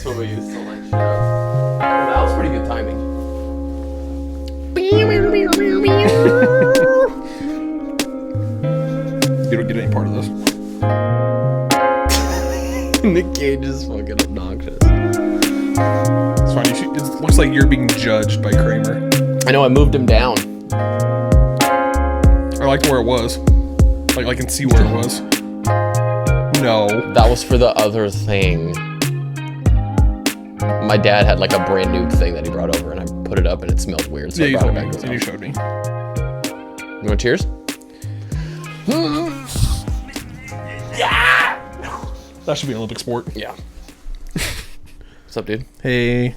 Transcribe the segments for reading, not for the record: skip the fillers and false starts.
what we used to like shit up. That was pretty good timing. You don't get any part of this. Nick Cage is fucking obnoxious. It's fine. It looks like you're being judged by Kramer. I know, I moved him down. I liked where it was. Like I can see where it was. No. That was for the other thing. My dad had like a brand new thing that he brought over, and I put it up, and it smelled weird. So Yeah, I brought you it told back. me. You showed me. You want cheers? That should be an Olympic sport. Yeah. What's up, dude? Hey.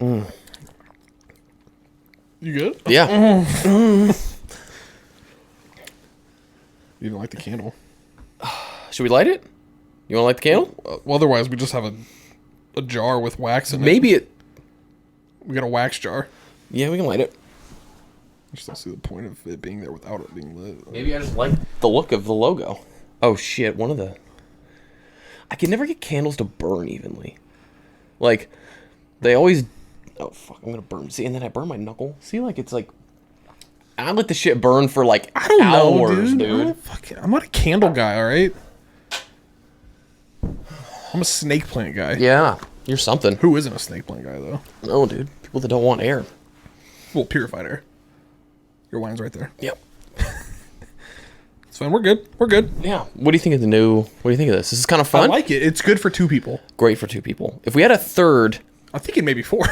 You good? Yeah. You didn't like the candle. Should we light it? You want to light the candle? Well, otherwise we just have a jar with wax in it. Maybe it. We got a wax jar. Yeah, we can light it. I just don't see the point of it being there without it being lit. Maybe I just like the look of the logo. Oh shit! I can never get candles to burn evenly. Like, they always. Oh fuck! I'm gonna burn. See, and then I burn my knuckle. See, like it's like. I let the shit burn for like I don't hours, know, dude. I'm not a candle guy, all right? I'm a snake plant guy. Yeah, you're something. Who isn't a snake plant guy, though? No, dude. People that don't want air. Well, purified air. Your wine's right there. Yep. It's fine. We're good. We're good. Yeah. What do you think of What do you think of this? This is kind of I fun. like it. It's good for 2 people. Great for 2 people. If we had a third, I'm thinking maybe 4.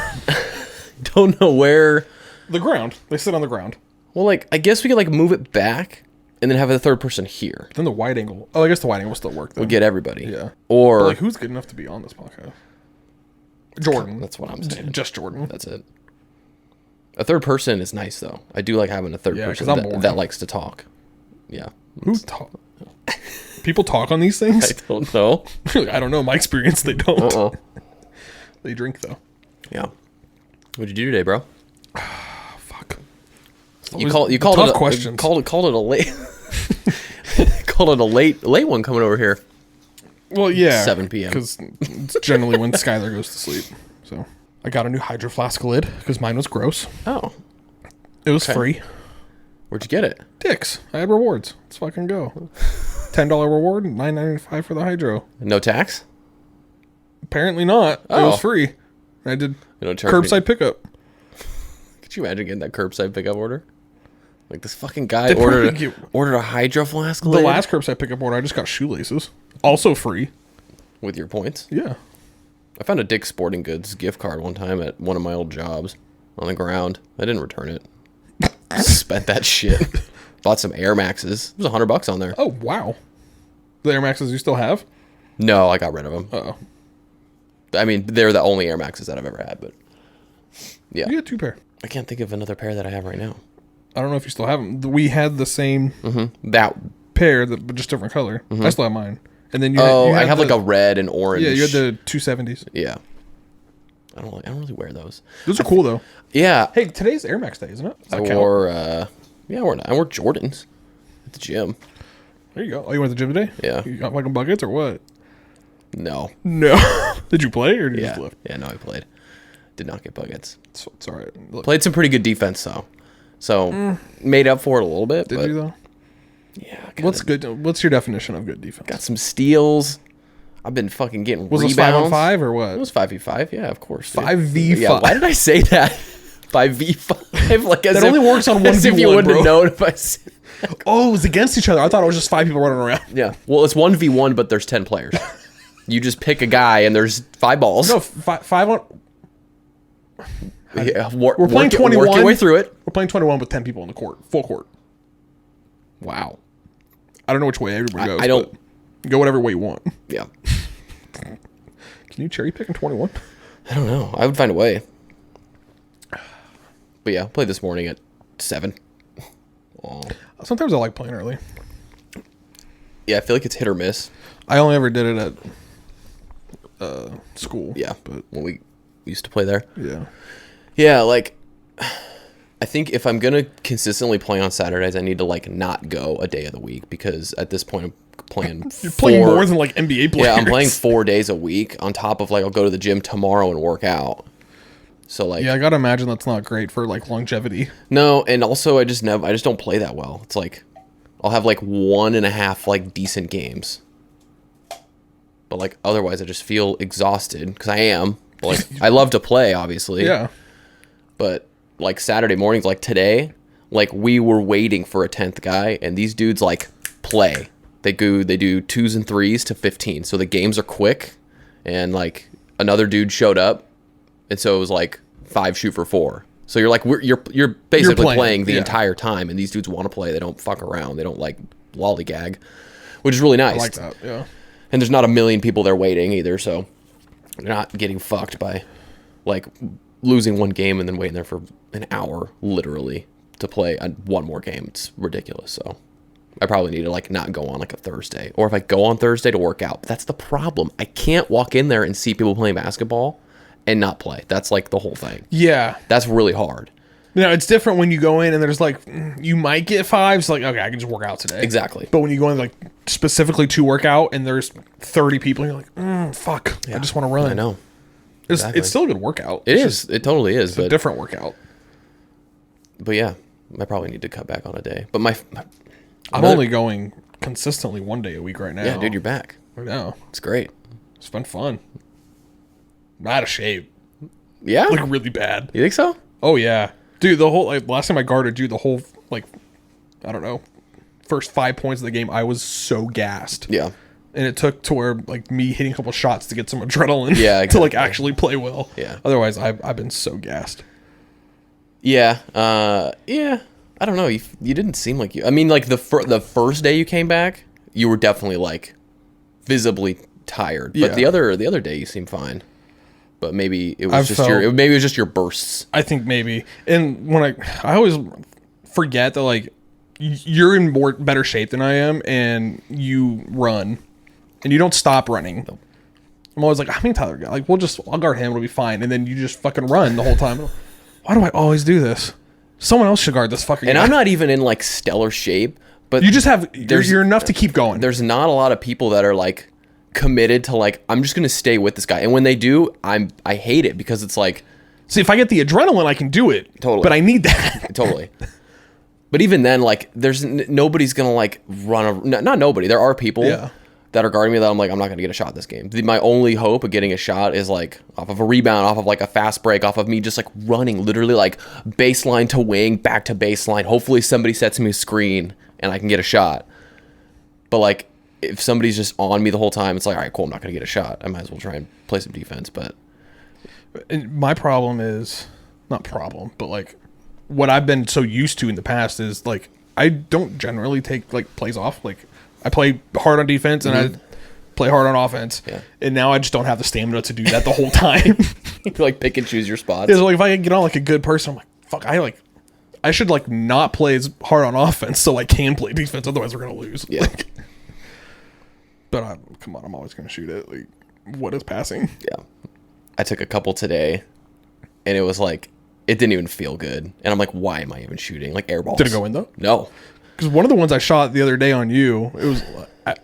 don't know where. The ground. They sit on the ground. Well, like I guess we could like move it back and then have a third person here. Then the wide angle. Oh, I guess the wide angle will still work. Then. We'll get everybody. Yeah. Or But, like, who's good enough to be on this podcast? Jordan. That's what I'm saying. Just Jordan. That's it. A third person is nice though. I do like having a third Yeah, person 'cause I'm boring. that likes to talk. Yeah. Who talk? People talk on these things? I don't know. I don't know. In my experience, they don't. They drink, though. Yeah. What'd you do today, bro? Fuck. You called tough it questions. called it a late called it a late one coming over here. Well, yeah. 7 p.m. Because it's generally when Skylar goes to sleep. So I got a new Hydro Flask lid because mine was gross. Oh. It was Okay. free. Where'd you get it? Dicks. I had rewards. Let's fucking go. $10 reward, $9.95 for the Hydro. No tax? Apparently not. It Oh. was free. I did You don't charge me. curbside pickup. Could you imagine getting that curbside pickup order? Like this fucking guy They probably ordered a Hydro Flask The lid last curbside pickup order, I just got shoelaces. Also free. with your points. Yeah. I found a Dick's Sporting Goods gift card one time at one of my old jobs on the ground. I didn't return it. Spent that shit. Bought some Air Maxes. It was $100 on there. Oh, wow. The Air Maxes you still have? No, I got rid of them. Uh-oh. I mean, they're the only Air Maxes that I've ever had, but yeah. You got 2 pair. I can't think of another pair that I have right now. I don't know if you still have them. We had the same That. pair, but just different color. I still have mine. And then you Oh, had I have the, like a red and orange. Yeah, you had the 270s. Yeah. I don't really wear those. Those are cool, though. Yeah. Hey, today's Air Max day, isn't it? Does I that count? wore, I wore Jordans at the gym. There you go. Oh, you went to the gym today? Yeah. You got fucking buckets or what? No. No. Did you play or did you Yeah. just lift? Yeah, no, I played. Did not get buckets. It's all right. Look, Played some pretty good defense, though. So, made up for it a little bit. did but you, though? Yeah. What's good? What's your definition of good defense? Got some steals. I've been fucking getting Was rebounds. this 5-on-5 or what? It was 5v5, yeah, of course. dude. 5v5. Yeah, why did I say that? 5v5? Like, as That only works on as if you 1v1, wouldn't bro. have known if I said. Oh, it was against each other. I thought it was just 5 people running around. Yeah. Well, it's 1v1, but there's 10 players. You just pick a guy, and there's 5 balls. No, 5 on. Yeah, We're playing 21. Work your way through it. We're playing 21 with 10 people in the court, full court. Wow. I don't know which way everybody goes. I don't- but go whatever way you want. Yeah. Can you cherry pick in 21? I don't know. I would find a way. But yeah, played this morning at 7. Oh. Sometimes I like playing early. Yeah, I feel like it's hit or miss. I only ever did it at school. Yeah, But when we used to play there. yeah. Yeah, like I think if I'm gonna consistently play on Saturdays, I need to like not go a day of the week, because at this point I'm playing You're playing more than like NBA players. Yeah, I'm playing 4 days a week on top of like I'll go to the gym tomorrow and work out. So like, yeah, I gotta imagine that's not great for like longevity. No, and also I just don't play that well. It's like I'll have like 1.5 like decent games, but like otherwise I just feel exhausted because I am. Like I love to play, obviously. Yeah. But like Saturday mornings, like today, like we were waiting for a 10th guy, and these dudes like play. They do 2s and 3s to 15, so the games are quick, and like another dude showed up, and so it was like 5 shoot for 4. So you're like you're basically playing the entire time, and these dudes want to play. They don't fuck around. They don't like lollygag, which is really nice. I like that. Yeah. And there's not a million people there waiting either, so you're not getting fucked by like losing one game and then waiting there for an hour literally to play one more game. It's ridiculous. So I probably need to like not go on like a Thursday, or if I go on Thursday to work out. But that's the problem. I can't walk in there and see people playing basketball and not play. That's like the whole thing. Yeah. That's really hard. You know, it's different when you go in and there's like, you might get 5s. Like, okay, I can just work out today. Exactly. But when you go in like specifically to work out and there's 30 people, and you're like, fuck, I just want to run. I know. It's still a good workout. It totally is. It's a different workout. But yeah, I probably need to cut back on a day. But I'm only going consistently 1 day a week right now. Yeah, dude, you're back. I know. It's great. It's been fun. I'm out of shape. Yeah? Like really bad. You think so? Oh yeah. Dude, the whole like last time I guarded you, the whole like I don't know, first 5 points of the game, I was so gassed. Yeah. And it took to where like me hitting a couple shots to get some adrenaline. Yeah, exactly. To like actually play well. Yeah. Otherwise, I've been so gassed. Yeah. Yeah. I don't know. You didn't seem like you. I mean, like the first day you came back, you were definitely like visibly tired. But Yeah. the other day you seemed fine. But maybe it was just your bursts. I think maybe. And when I always forget that like you're in better shape than I am, and you run and you don't stop running. Nope. I'm always like, how many Tyler got? Like, I'll guard him, it'll be fine. And then you just fucking run the whole time. Why do I always do this? Someone else should guard this fucking And guy. I'm not even in like stellar shape, but You just have you're enough to keep going. there's not a lot of people that are like committed to like, I'm just gonna stay with this guy. And when they do, I hate it, because it's like, See, if I get the adrenaline, I can do it. Totally. But I need that. totally. But even then, like, there's nobody's gonna like not nobody. There are people Yeah. that are guarding me that I'm like, I'm not gonna get a shot this game. My only hope of getting a shot is like off of a rebound, off of like a fast break, off of me just like running, literally like baseline to wing, back to baseline. Hopefully somebody sets me a screen and I can get a shot. But like, if somebody's just on me the whole time, it's like, all right, cool, I'm not gonna get a shot. I might as well try and play some defense. But And my problem is not problem, but like what I've been so used to in the past is like I don't generally take like plays off. Like I play hard on defense and I play hard on offense. Yeah. And now I just don't have the stamina to do that the whole time. you like pick and choose your spots. It's like if I get on like a good person, I'm like, fuck, I should like not play as hard on offense so I can play defense. Otherwise, we're gonna lose. Yeah. Like, but come on, I'm always gonna shoot it. Like, what is passing? Yeah. I took a couple today, and it was like, it didn't even feel good. And I'm like, why am I even shooting? Like air balls. Did it go in though? No. Because one of the ones I shot the other day on you, it was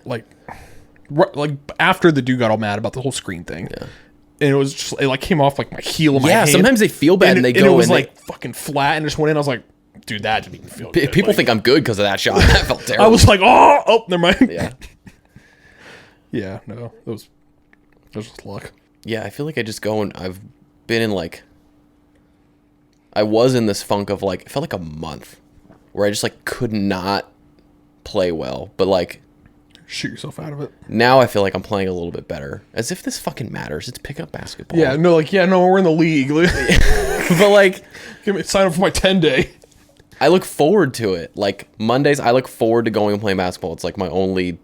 like after the dude got all mad about the whole screen thing. Yeah. And it was just, it like came off like my heel of my hand. Yeah, sometimes they feel bad and they go and it was and like fucking flat and just went in. I was like, dude, that didn't even feel good. people Like, think I'm good because of that shot. That felt terrible. I was like, oh, never mind. Yeah. Yeah, no, it was just luck. Yeah, I feel like I just go and I've been in like, I was in this funk of like, it felt like a month where I just like could not play well. But like, Shoot yourself out of it. now I feel like I'm playing a little bit better. As if this fucking matters. It's pickup basketball. Yeah, no, we're in the league. But like, Give me sign up for my 10-day. I look forward to it. Like Mondays, I look forward to going and playing basketball. It's like my only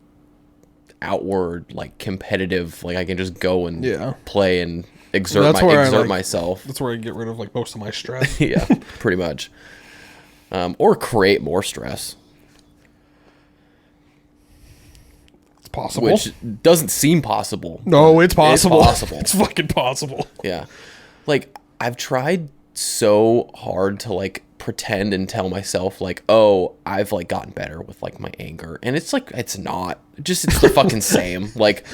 outward, like competitive, like I can just go and play and exert myself. That's where I get rid of like most of my stress. Yeah, pretty much. Or create more stress, It's possible. which doesn't seem possible. No, it's possible. It's possible. It's fucking possible. Yeah. Like I've tried so hard to like pretend and tell myself like, oh, I've like gotten better with like my anger, and it's like it's not. It's the fucking same. Like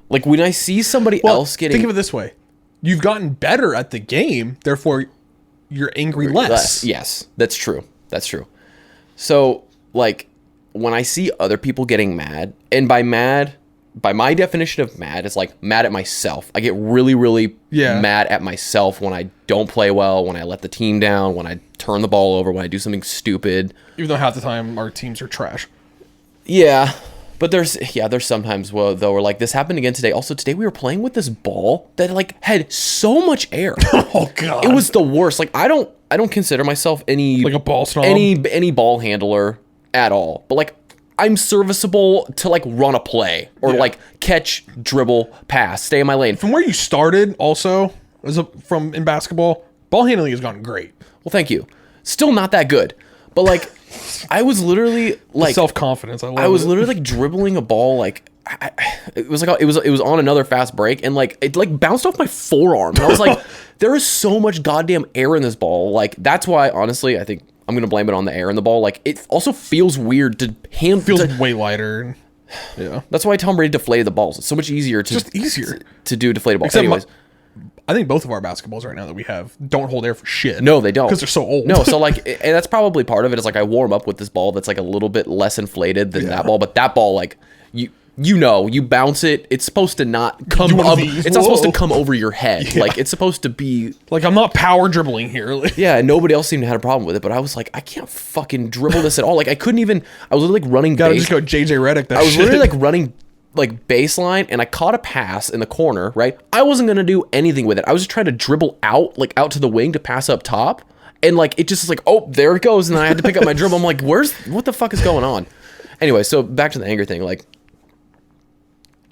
when I see somebody else getting, think of it this way: you've gotten better at the game, therefore you're angry less. Yes, that's true. That's true. So like when I see other people getting mad, and by my definition of mad, it's like mad at myself. I get really, really mad at myself when I don't play well, when I let the team down, when I turn the ball over, when I do something stupid. Even though half the time our teams are trash. Yeah. But there's sometimes though where like this happened again today. Also today we were playing with this ball that like had so much air. Oh god. It was the worst. Like I don't consider myself any like a ball snob. Any ball handler at all. But like I'm serviceable to like run a play or like catch, dribble, pass, stay in my lane. From where you started also from in basketball, ball handling has gone great. Well, thank you. Still not that good. But like I was literally like self-confidence. I was literally like dribbling a ball like it was on another fast break, and like it like bounced off my forearm, and I was like there is so much goddamn air in this ball. Like that's why honestly I think I'm gonna blame it on the air in the ball. Like it also feels weird to hand. Feels way lighter. Yeah, that's why Tom Brady deflated the balls. It's so much easier to just easier to do deflated balls. Anyways, I think both of our basketballs right now that we have don't hold air for shit. No, they don't, because they're so old. No, so like, and that's probably part of it. Is like I warm up with this ball that's like a little bit less inflated than that ball, but that ball like you bounce it. It's supposed to not come up. It's not supposed to come over your head. Yeah. Like it's supposed to be like I'm not power dribbling here. Yeah, nobody else seemed to have a problem with it, but I was like, I can't fucking dribble this at all. Like I couldn't even. I was literally like running. Gotta just go JJ Redick. I was literally like running like baseline, and I caught a pass in the corner. Right, I wasn't gonna do anything with it. I was just trying to dribble out to the wing to pass up top, and like it just is like, oh, there it goes, and then I had to pick up my dribble. I'm like, what the fuck is going on? Anyway, so back to the anger thing, like.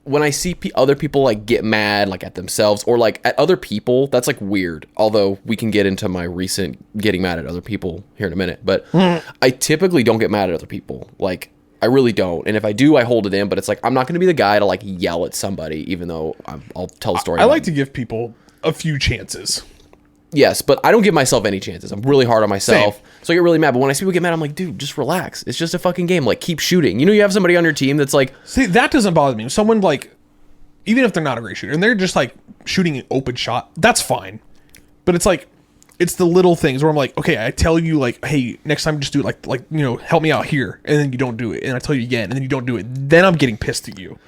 When I see other people like get mad like at themselves or like at other people, that's like weird. Although we can get into my recent getting mad at other people here in a minute, but I typically don't get mad at other people. Like I really don't. And if I do, I hold it in, but it's like I'm not going to be the guy to like yell at somebody even though I'll tell a story. I like to give people a few chances. Yes, but I don't give myself any chances. I'm really hard on myself. Same. So I get really mad. But when I see people get mad, I'm like, dude, just relax. It's just a fucking game. Like, keep shooting. You know, you have somebody on your team that's like... See, that doesn't bother me. Someone like... Even if they're not a great shooter, and they're just like shooting an open shot, that's fine. But it's like... It's the little things where I'm like, okay, I tell you like, hey, next time just do it like you know, help me out here. And then you don't do it. And I tell you again, and then you don't do it. Then I'm getting pissed at you.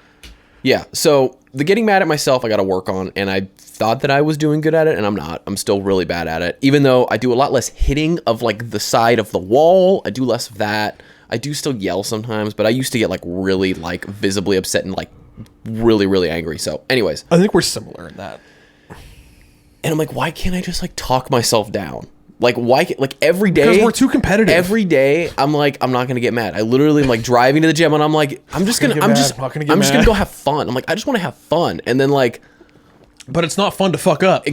Yeah, so the getting mad at myself I got to work on, and I thought that I was doing good at it, and I'm not. I'm still really bad at it. Even though I do a lot less hitting of like the side of the wall, I do less of that. I do still yell sometimes, but I used to get like really like visibly upset and like really, really angry. So anyways. I think we're similar in that. And I'm like, why can't I just like talk myself down? Like why? Like every day, because we're too competitive. Every day, I'm like, I'm not gonna get mad. I literally am like driving to the gym, and I'm like, I'm just gonna go have fun. I'm like, I just want to have fun, and then like, but it's not fun to fuck up.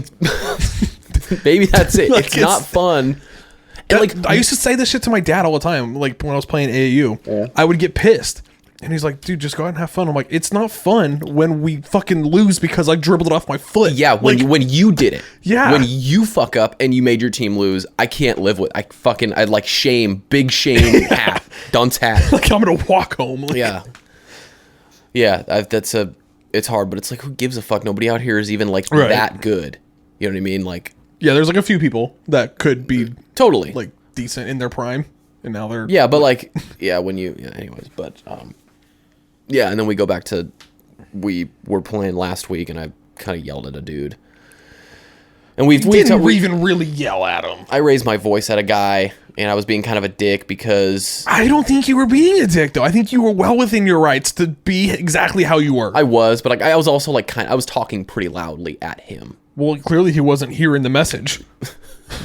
Maybe that's it. Like, it's not fun. And like, I used to say this shit to my dad all the time. Like when I was playing AAU, I would get pissed. And he's like, dude, just go out and have fun. I'm like, it's not fun when we fucking lose because I dribbled it off my foot. Yeah, when you did it. Yeah. When you fuck up and you made your team lose, I can't live with. I like shame, big shame hat, dunce hat. Like I'm gonna walk home. Like. Yeah. Yeah, it's hard, but it's like, who gives a fuck? Nobody out here is even like that good. You know what I mean? Like, yeah, there's like a few people that could be totally like decent in their prime, and now they're but like anyways, but yeah, and then we go back to we were playing last week, and I kind of yelled at a dude, and we didn't even really yell at him. I raised my voice at a guy, and I was being kind of a dick because I don't think you were being a dick though. I think you were well within your rights to be exactly how you were. I was, but like I was also like I was talking pretty loudly at him. Well, clearly he wasn't hearing the message.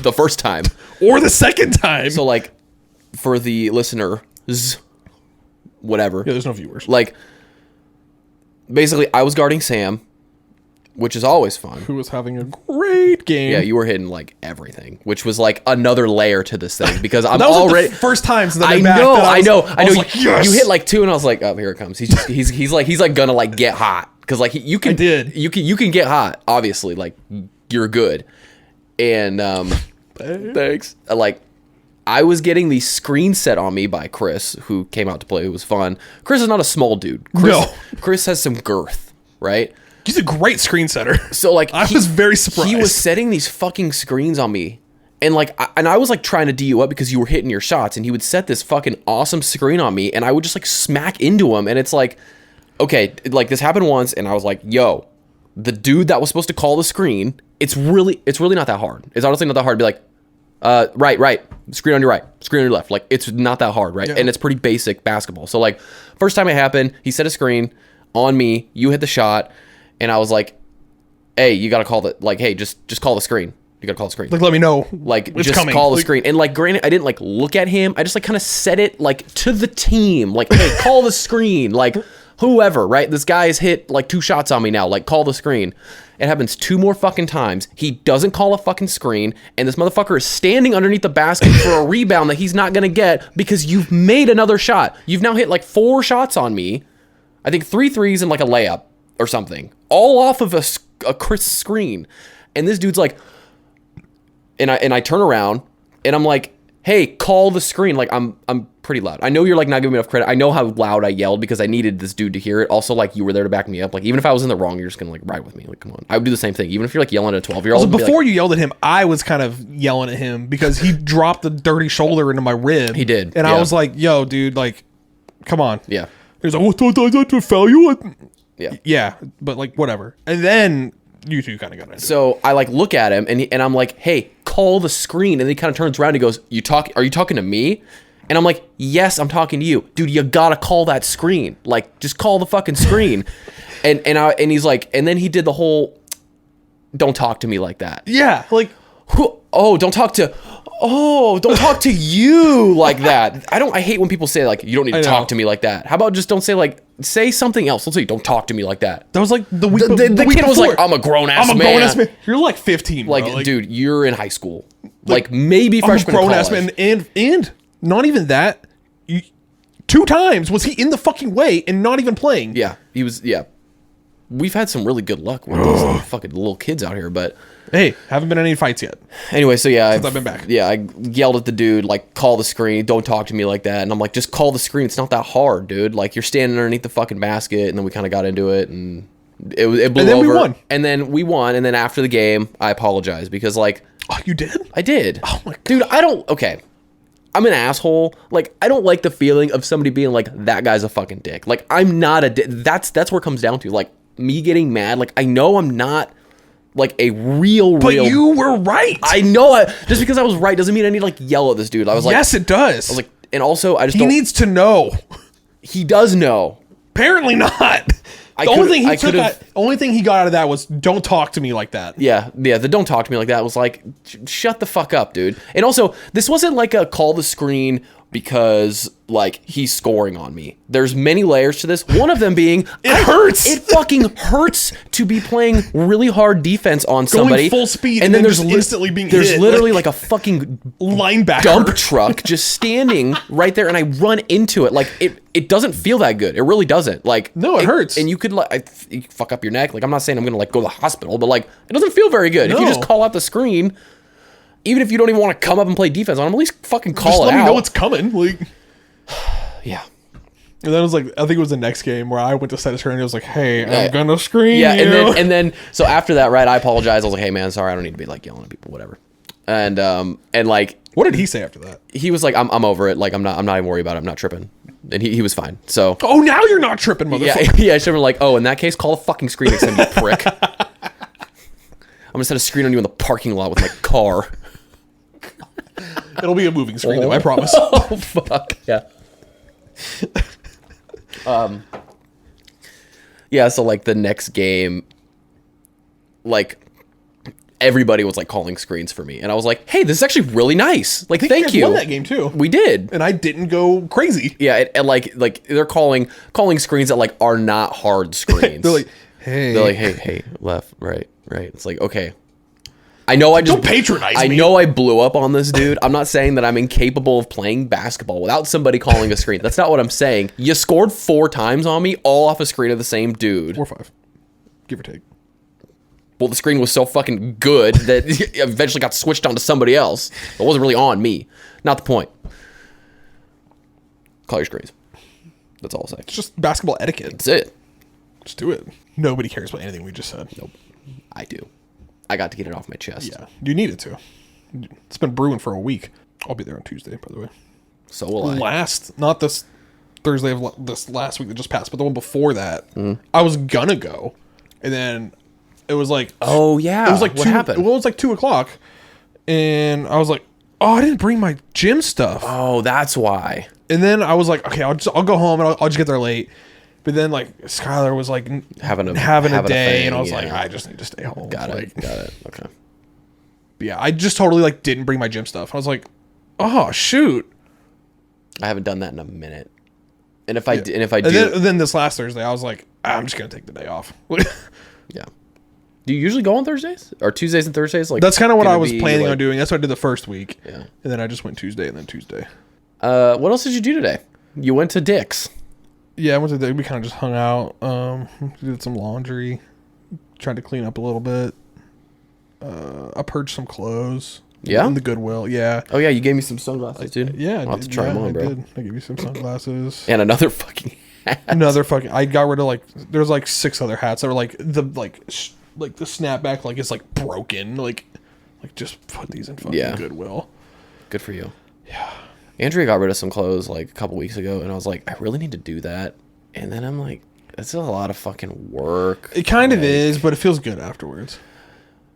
The first time. Or the second time. So, like, for the listeners, whatever. Yeah, there's no viewers. Like, basically, I was guarding Sam, which is always fun. Who was having a great game. Yeah, you were hitting, like, everything, which was, like, another layer to this thing, because I'm that was already... Like the first time since I know. I know. Like, yes! You hit, like, 2, and I was like, oh, here it comes. He's like, gonna, like, get hot. Because, like, you can get hot, obviously. Like, you're good. And, Thanks. Like, I was getting the screen set on me by Chris, who came out to play. It was fun. Chris is not a small dude. Chris has some girth, right? He's a great screen setter. So, like, I was very surprised. He was setting these fucking screens on me. And, like, I was, like, trying to D you up because you were hitting your shots. And he would set this fucking awesome screen on me. And I would just, like, smack into him. And it's like, okay, like, this happened once. And I was like, yo, the dude that was supposed to call the screen, it's really not that hard. It's honestly not that hard to be like, right, screen on your right, screen on your left. Like, it's not that hard, right? Yeah. And it's pretty basic basketball. So, like, first time it happened, he set a screen on me, you hit the shot, and I was like, hey, you gotta call the, like, hey, just call the screen. You gotta call the screen. Like, let me know. Like, just coming. Call the screen. And, like, granted, I didn't, like, look at him. I just, like, kind of set it, like, to the team. Like, hey, call the screen. Like, whoever, right? This guy has hit, like, 2 shots on me now. Like, call the screen. It happens 2 more fucking times. He doesn't call a fucking screen, and this motherfucker is standing underneath the basket for a rebound that he's not gonna get because you've made another shot. You've now hit, like, 4 shots on me. I think 3 threes and, like, a layup or something. All off of a Chris screen. And this dude's like... And I turn around, and I'm like, hey, call the screen. Like, I'm pretty loud. I know you're, like, not giving me enough credit. I know how loud I yelled because I needed this dude to hear it. Also, like, you were there to back me up. Like, even if I was in the wrong, you're just gonna, like, ride with me. Like, come on. I would do the same thing. Even if you're, like, yelling at a 12-year-old. Also, before you yelled at him, I was kind of yelling at him because he dropped the dirty shoulder into my rib. He did. And I was like, yo, dude, like, come on. Yeah. He was like, oh, I to foul you? Yeah. Yeah, but, like, whatever. And then... you two kind of got into it. So I, like, look at him, and I'm like, hey, call the screen. And then he kind of turns around and he goes, are you talking to me? And I'm like, yes, I'm talking to you. Dude, you gotta call that screen. Like, just call the fucking screen. and he's like, and then he did the whole, don't talk to me like that. Yeah, like, don't talk to you like that. I hate when people say, like, you don't need to talk to me like that. How about just don't say, like, say something else. Don't say, don't talk to me like that. That was like the week the kid was like, I'm a grown-ass man. You're like 15, bro. Like, dude, you're in high school. Like maybe freshman in college. Man. And not even that. 2 times was he in the fucking way and not even playing. Yeah, he was, yeah. We've had some really good luck with these fucking little kids out here, but... Hey, haven't been in any fights yet. Anyway, so yeah, Since I've been back. Yeah, I yelled at the dude, like, call the screen, don't talk to me like that. And I'm like, just call the screen. It's not that hard, dude. Like, you're standing underneath the fucking basket, and then we kind of got into it, and it blew over. And then we won. And then we won, and then after the game, I apologized because, like... Oh, you did? I did. Oh my God. Dude, okay. I'm an asshole. Like, I don't like the feeling of somebody being like, that guy's a fucking dick. Like, I'm not a dick. That's where it comes down to. Like, me getting mad. Like, I know I'm not... like a real But you were right. I know. Just because I was right doesn't mean I need to, like, yell at this dude. I was like, yes, it does. I was like, and also I just he needs to know. He does know. Apparently not. The only thing he got out of that was don't talk to me like that. Yeah. The don't talk to me like that was like, shut the fuck up, dude. And also, this wasn't like a call the screen because, like, he's scoring on me. There's many layers to this. One of them being... it hurts! It fucking hurts to be playing really hard defense on somebody. Going full speed and then there's instantly being hit. There's literally like a fucking... linebacker. Dump truck just standing right there, and I run into it. Like, it doesn't feel that good. It really doesn't. Like... no, it hurts. And you could, like... you fuck up your neck. Like, I'm not saying I'm gonna, like, go to the hospital, but, like, it doesn't feel very good. No. If you just call out the screen... even if you don't even want to come up and play defense on him, at least fucking call just it out. Let me know it's coming. Like... yeah. And then it was like, I think it was the next game where I went to set a screen and it was like, hey, I'm gonna screen yeah, you. and then so after that, right, I apologized. I was like, hey man, sorry, I don't need to be like yelling at people, whatever. And like, what did he say after that? He was like, I'm over it. Like, I'm not even worried about it. I'm not tripping. And he was fine. So oh, now you're not tripping, motherfucker. Yeah, I should have been like, oh, in that case, call the fucking screen next time, you prick. I'm gonna set a screen on you in the parking lot with my car. It'll be a moving screen, though, I promise. Oh fuck yeah. Yeah, so like the next game, like everybody was like calling screens for me, and I was like, "Hey, this is actually really nice. Like, thank you." Won that game too. We did, and I didn't go crazy. Yeah, and like they're calling screens that like are not hard screens. They're like, hey, left, right. It's like, okay. I know I just don't patronize me. I know I blew up on this dude. I'm not saying that I'm incapable of playing basketball without somebody calling a screen. That's not what I'm saying. You scored 4 times on me, all off a screen of the same dude. 4 or 5, give or take. Well, the screen was so fucking good that it eventually got switched on to somebody else. It wasn't really on me. Not the point. Call your screens. That's all I'll say. It's just basketball etiquette. That's it. Just do it. Nobody cares about anything we just said. Nope. I do. I got to get it off my chest. Yeah, you needed to. It's been brewing for a week. I'll be there on Tuesday, by the way. So will I. Not this Thursday of this last week that just passed, but the one before that, I was gonna go, and then it was like, oh yeah, it was like what happened? Well, it was like 2:00, and I was like, oh, I didn't bring my gym stuff. Oh, that's why. And then I was like, okay, I'll go home and I'll just get there late. But then like Skylar was like having a day, thing, and I was like, I just need to stay home. Got it. Okay. Yeah, I just totally like didn't bring my gym stuff. I was like, oh shoot. I haven't done that in a minute. And if I do, then this last Thursday, I was like, I'm just gonna take the day off. Yeah. Do you usually go on Thursdays or Tuesdays and Thursdays? Like that's kind of what I was planning on doing. That's what I did the first week. Yeah. And then I just went Tuesday and then Tuesday. What else did you do today? You went to Dick's. Yeah, I went to we kind of just hung out. Did some laundry, tried to clean up a little bit. I purged some clothes. Yeah, in the Goodwill. Yeah. Oh yeah, you gave me some sunglasses, dude. Yeah, I'll have to try them on, bro. I gave you some sunglasses and another fucking hat. I got rid of like there's like 6 other hats that were like the snapback like it's like broken like just put these in fucking Goodwill. Good for you. Yeah. Andrea got rid of some clothes like a couple weeks ago, and I was like, I really need to do that. And then I'm like, it's a lot of fucking work. It kind of is, but it feels good afterwards.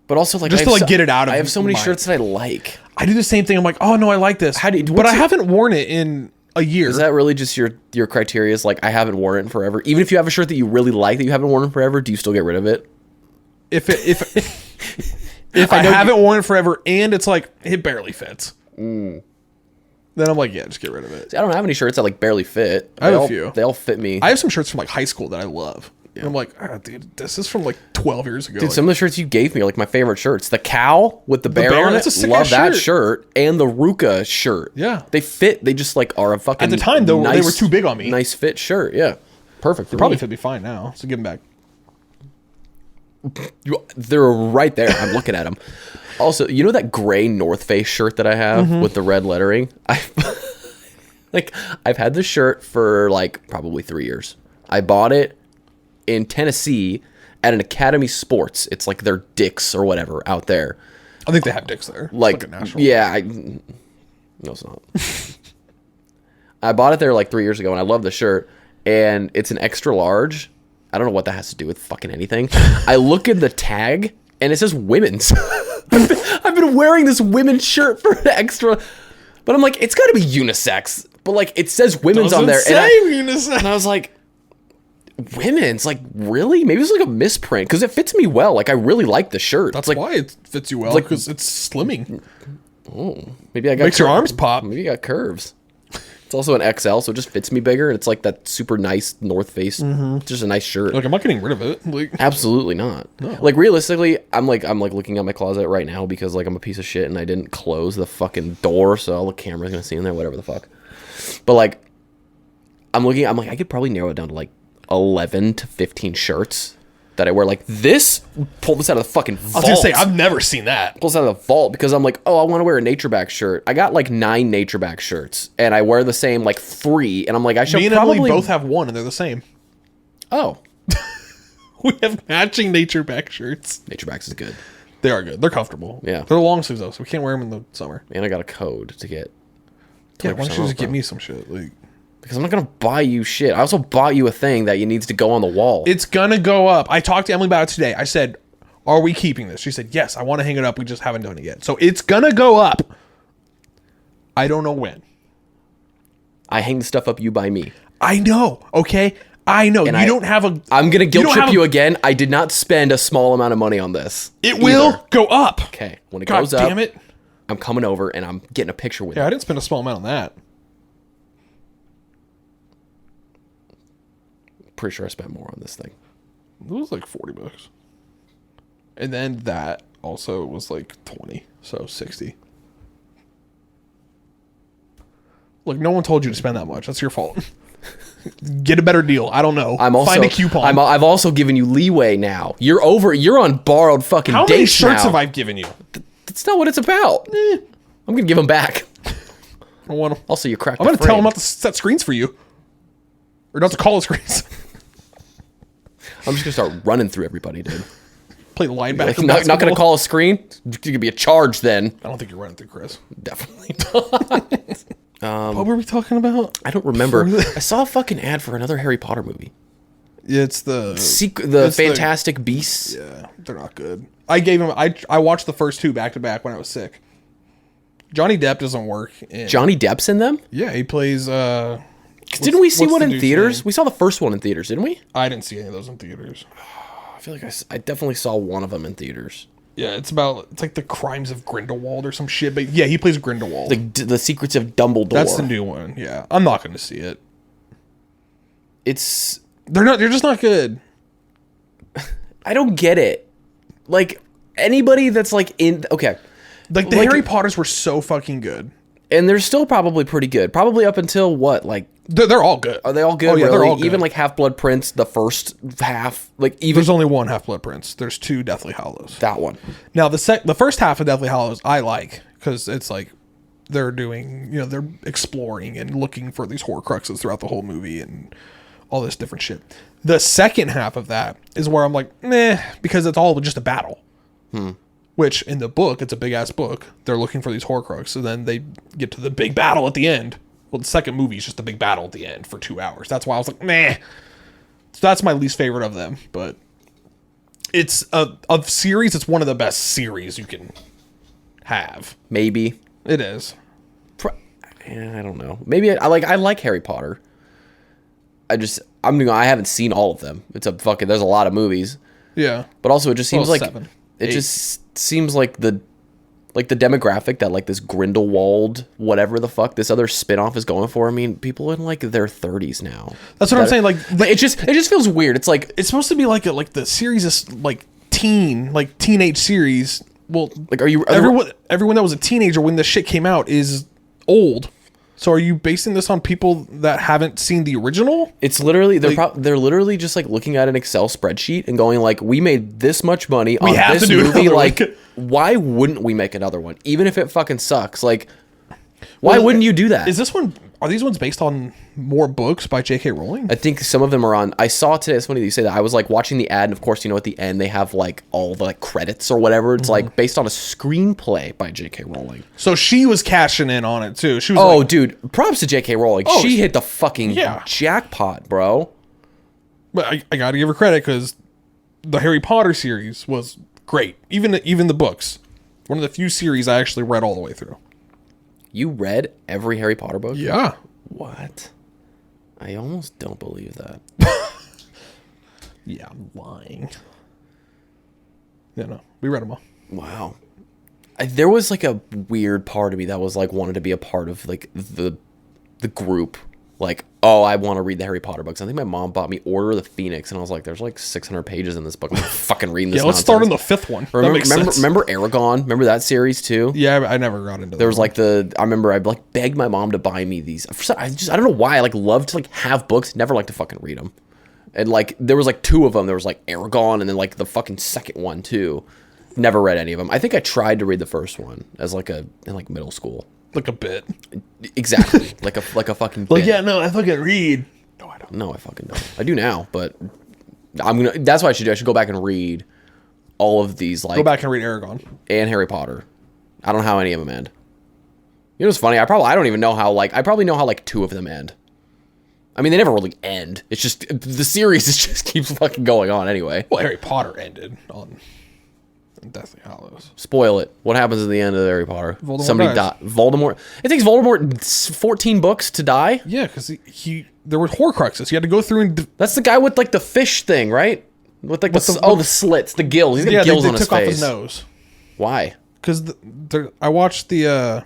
But also, like, just to like get it out of. I have so many shirts that I like. I do the same thing. I'm like, oh no, I like this. But I haven't worn it in a year. Is that really just your criteria? Is like, I haven't worn it in forever. Even if you have a shirt that you really like that you haven't worn in forever, do you still get rid of it? If I haven't worn it forever and it's like it barely fits. Then I'm like, yeah, just get rid of it. See, I don't have any shirts that like barely fit. I have a few. They all fit me. I have some shirts from like high school that I love. Yeah. And I'm like, dude, this is from like 12 years ago. Dude, some of the shirts you gave me are like my favorite shirts. The cow with the bear on it. Love that shirt. And the Ruka shirt. Yeah. They fit. They just like are a fucking. At the time, though, they were too big on me. Nice fit shirt. Yeah. Perfect. They probably fit me fine now. So give them back. They're right there. I'm looking at them. Also, you know that gray North Face shirt that I have with the red lettering? I've had this shirt for like probably 3 years. I bought it in Tennessee at an Academy Sports. It's like their Dick's or whatever out there. I think they have Dick's there. Like a national. Yeah, no, it's not. I bought it there like 3 years ago, and I love the shirt. And it's an extra large. I don't know what that has to do with fucking anything. I look at the tag, and it says women's. I've been wearing this women's shirt for an extra, but I'm like, it's got to be unisex. But like, it says women's on there, unisex. And I was like, women's, like, really? Maybe it's like a misprint because it fits me well. Like, I really like the shirt. That's like, why it fits you well, because it's slimming. Oh, maybe I got makes your arms pop. Maybe you got curves. It's also an XL, so it just fits me bigger. And it's like that super nice North Face, just a nice shirt. Like, I'm not getting rid of it. Like, absolutely not. No. Like, realistically, I'm looking at my closet right now because like I'm a piece of shit and I didn't close the fucking door, so all the camera's gonna see in there, whatever the fuck. But like, I'm like, I could probably narrow it down to like 11 to 15 shirts that I wear like this. Pull this out of the fucking vault. I was gonna say, I've never seen that. Pull this out of the vault because I'm like, oh, I want to wear a Natureback shirt. I got like 9 Natureback shirts and I wear the same like 3, and I'm like, I should probably. Me and Emily both have one and they're the same. Oh. We have matching Natureback shirts. Naturebacks is good. They are good. They're comfortable. Yeah. They're long sleeves though, so we can't wear them in the summer. And I got a code to get. Yeah, why don't you just get me some shit? Like, because I'm not gonna buy you shit. I also bought you a thing that needs to go on the wall. It's gonna go up. I talked to Emily about it today. I said, "Are we keeping this?" She said, "Yes, I want to hang it up. We just haven't done it yet." So it's gonna go up. I don't know when. I hang the stuff up. You buy me. I know. Okay, I know. And you don't have a. I'm gonna guilt trip you again. I did not spend a small amount of money on this. It will go up. Okay, when it goes up, damn it, I'm coming over and I'm getting a picture with you. Yeah, I didn't spend a small amount on that. Pretty sure I spent more on this thing. It was like $40. And then that also was like 20, so 60. Look, no one told you to spend that much. That's your fault. Get a better deal. I don't know. Find a coupon. I've also given you leeway now. You're on borrowed fucking How many dates shirts now. have I given you? That's not what it's about. I'm gonna give them back. I don't want them. Also, you cracked. I'm gonna tell them not to set screens for you, or not to call it screens. I'm just gonna start running through everybody, dude. Play linebacker. Not gonna call a screen. It's gonna be a charge then. I don't think you're running through Chris. Definitely not. What were we talking about? I don't remember. I saw a fucking ad for another Harry Potter movie. It's the Fantastic Beasts. Yeah, they're not good. I gave him. I watched the first two back to back when I was sick. Johnny Depp doesn't work. Johnny Depp's in them? Yeah, he plays. Didn't we see one in theaters? Name? We saw the first one in theaters, didn't we? I didn't see any of those in theaters. I feel like I definitely saw one of them in theaters. Yeah, it's like the Crimes of Grindelwald or some shit. But yeah, he plays Grindelwald. The Secrets of Dumbledore. That's the new one. Yeah, I'm not going to see it. They're just not good. I don't get it. Like anybody that's like in okay. Like the Harry Potters were so fucking good. And they're still probably pretty good. Probably up until what? Like they're all good. Are they all good? Oh yeah, really? they're all good. Even like Half-Blood Prince, the first half, like even there's only one Half-Blood Prince. There's two Deathly Hallows. That one. Now the first half of Deathly Hallows I like because it's like they're doing, they're exploring and looking for these Horcruxes throughout the whole movie and all this different shit. The second half of that is where I'm like, meh, because it's all just a battle. Which in the book, it's a big ass book. They're looking for these Horcruxes, and then they get to the big battle at the end. Well, the second movie is just a big battle at the end for 2 hours. That's why I was like, meh. So that's my least favorite of them. But it's a series. It's one of the best series you can have. Maybe it is. I don't know. Maybe I like Harry Potter. I haven't seen all of them. There's a lot of movies. Yeah. But also it just seems like 7, it 8. just seems like the demographic that like this Grindelwald, whatever the fuck this other spin-off is going for. I mean, people in like their 30s now. That's what I'm saying. Like it just feels weird. It's like it's supposed to be like the series is like teenage series. Well, like everyone that was a teenager when this shit came out is old. So are you basing this on people that haven't seen the original? It's literally they're literally just like looking at an Excel spreadsheet and going like, we made this much money on this movie. Like, why wouldn't we make another one, even if it fucking sucks? Like, why wouldn't you do that? Are these ones based on more books by J.K. Rowling? I think some of them are on. I saw today. It's funny that you say that. I was like watching the ad, and of course, at the end they have like all the like credits or whatever. It's like based on a screenplay by J.K. Rowling. So she was cashing in on it too. She was dude, props to J.K. Rowling. She hit the fucking jackpot, bro. But I gotta give her credit because the Harry Potter series was great. Even the books. One of the few series I actually read all the way through. You read every Harry Potter book? Yeah. What? I almost don't believe that. Yeah, I'm lying. No, we read them all. Wow. There was like a weird part of me that was like wanted to be a part of like the group. Like, I want to read the Harry Potter books. I think my mom bought me Order of the Phoenix, and I was like, "There's like 600 pages in this book. I'm not fucking reading this." Yeah, let's start on the 5th one. Remember Aragon? Remember that series too? Yeah, I never got into that. There was like I remember I like begged my mom to buy me these. I don't know why. I like love to like have books, never like to fucking read them. And like there was like 2 of them. There was like Aragon, and then like the fucking second one too. Never read any of them. I think I tried to read the first one as like in middle school. Like a bit. Exactly. like a fucking bit. Like, yeah, no, I fucking read. No, I don't. No, I fucking don't. I do now, but that's what I should do. I should go back and read all of these, like... Go back and read Aragon. And Harry Potter. I don't know how any of them end. You know what's funny? I don't even know how, I probably know how, 2 of them end. I mean, they never really end. It's just, the series just keeps fucking going on anyway. Well, Harry Potter ended on... Deathly Hallows. Spoil it. What happens at the end of Harry Potter? Voldemort Somebody dies. Voldemort. It takes Voldemort 14 books to die? Yeah, because there were Horcruxes. You had to go through and... That's the guy with, the fish thing, right? With, the slits, the gills. He's got gills on his face. They took off his nose. Why? Because I watched the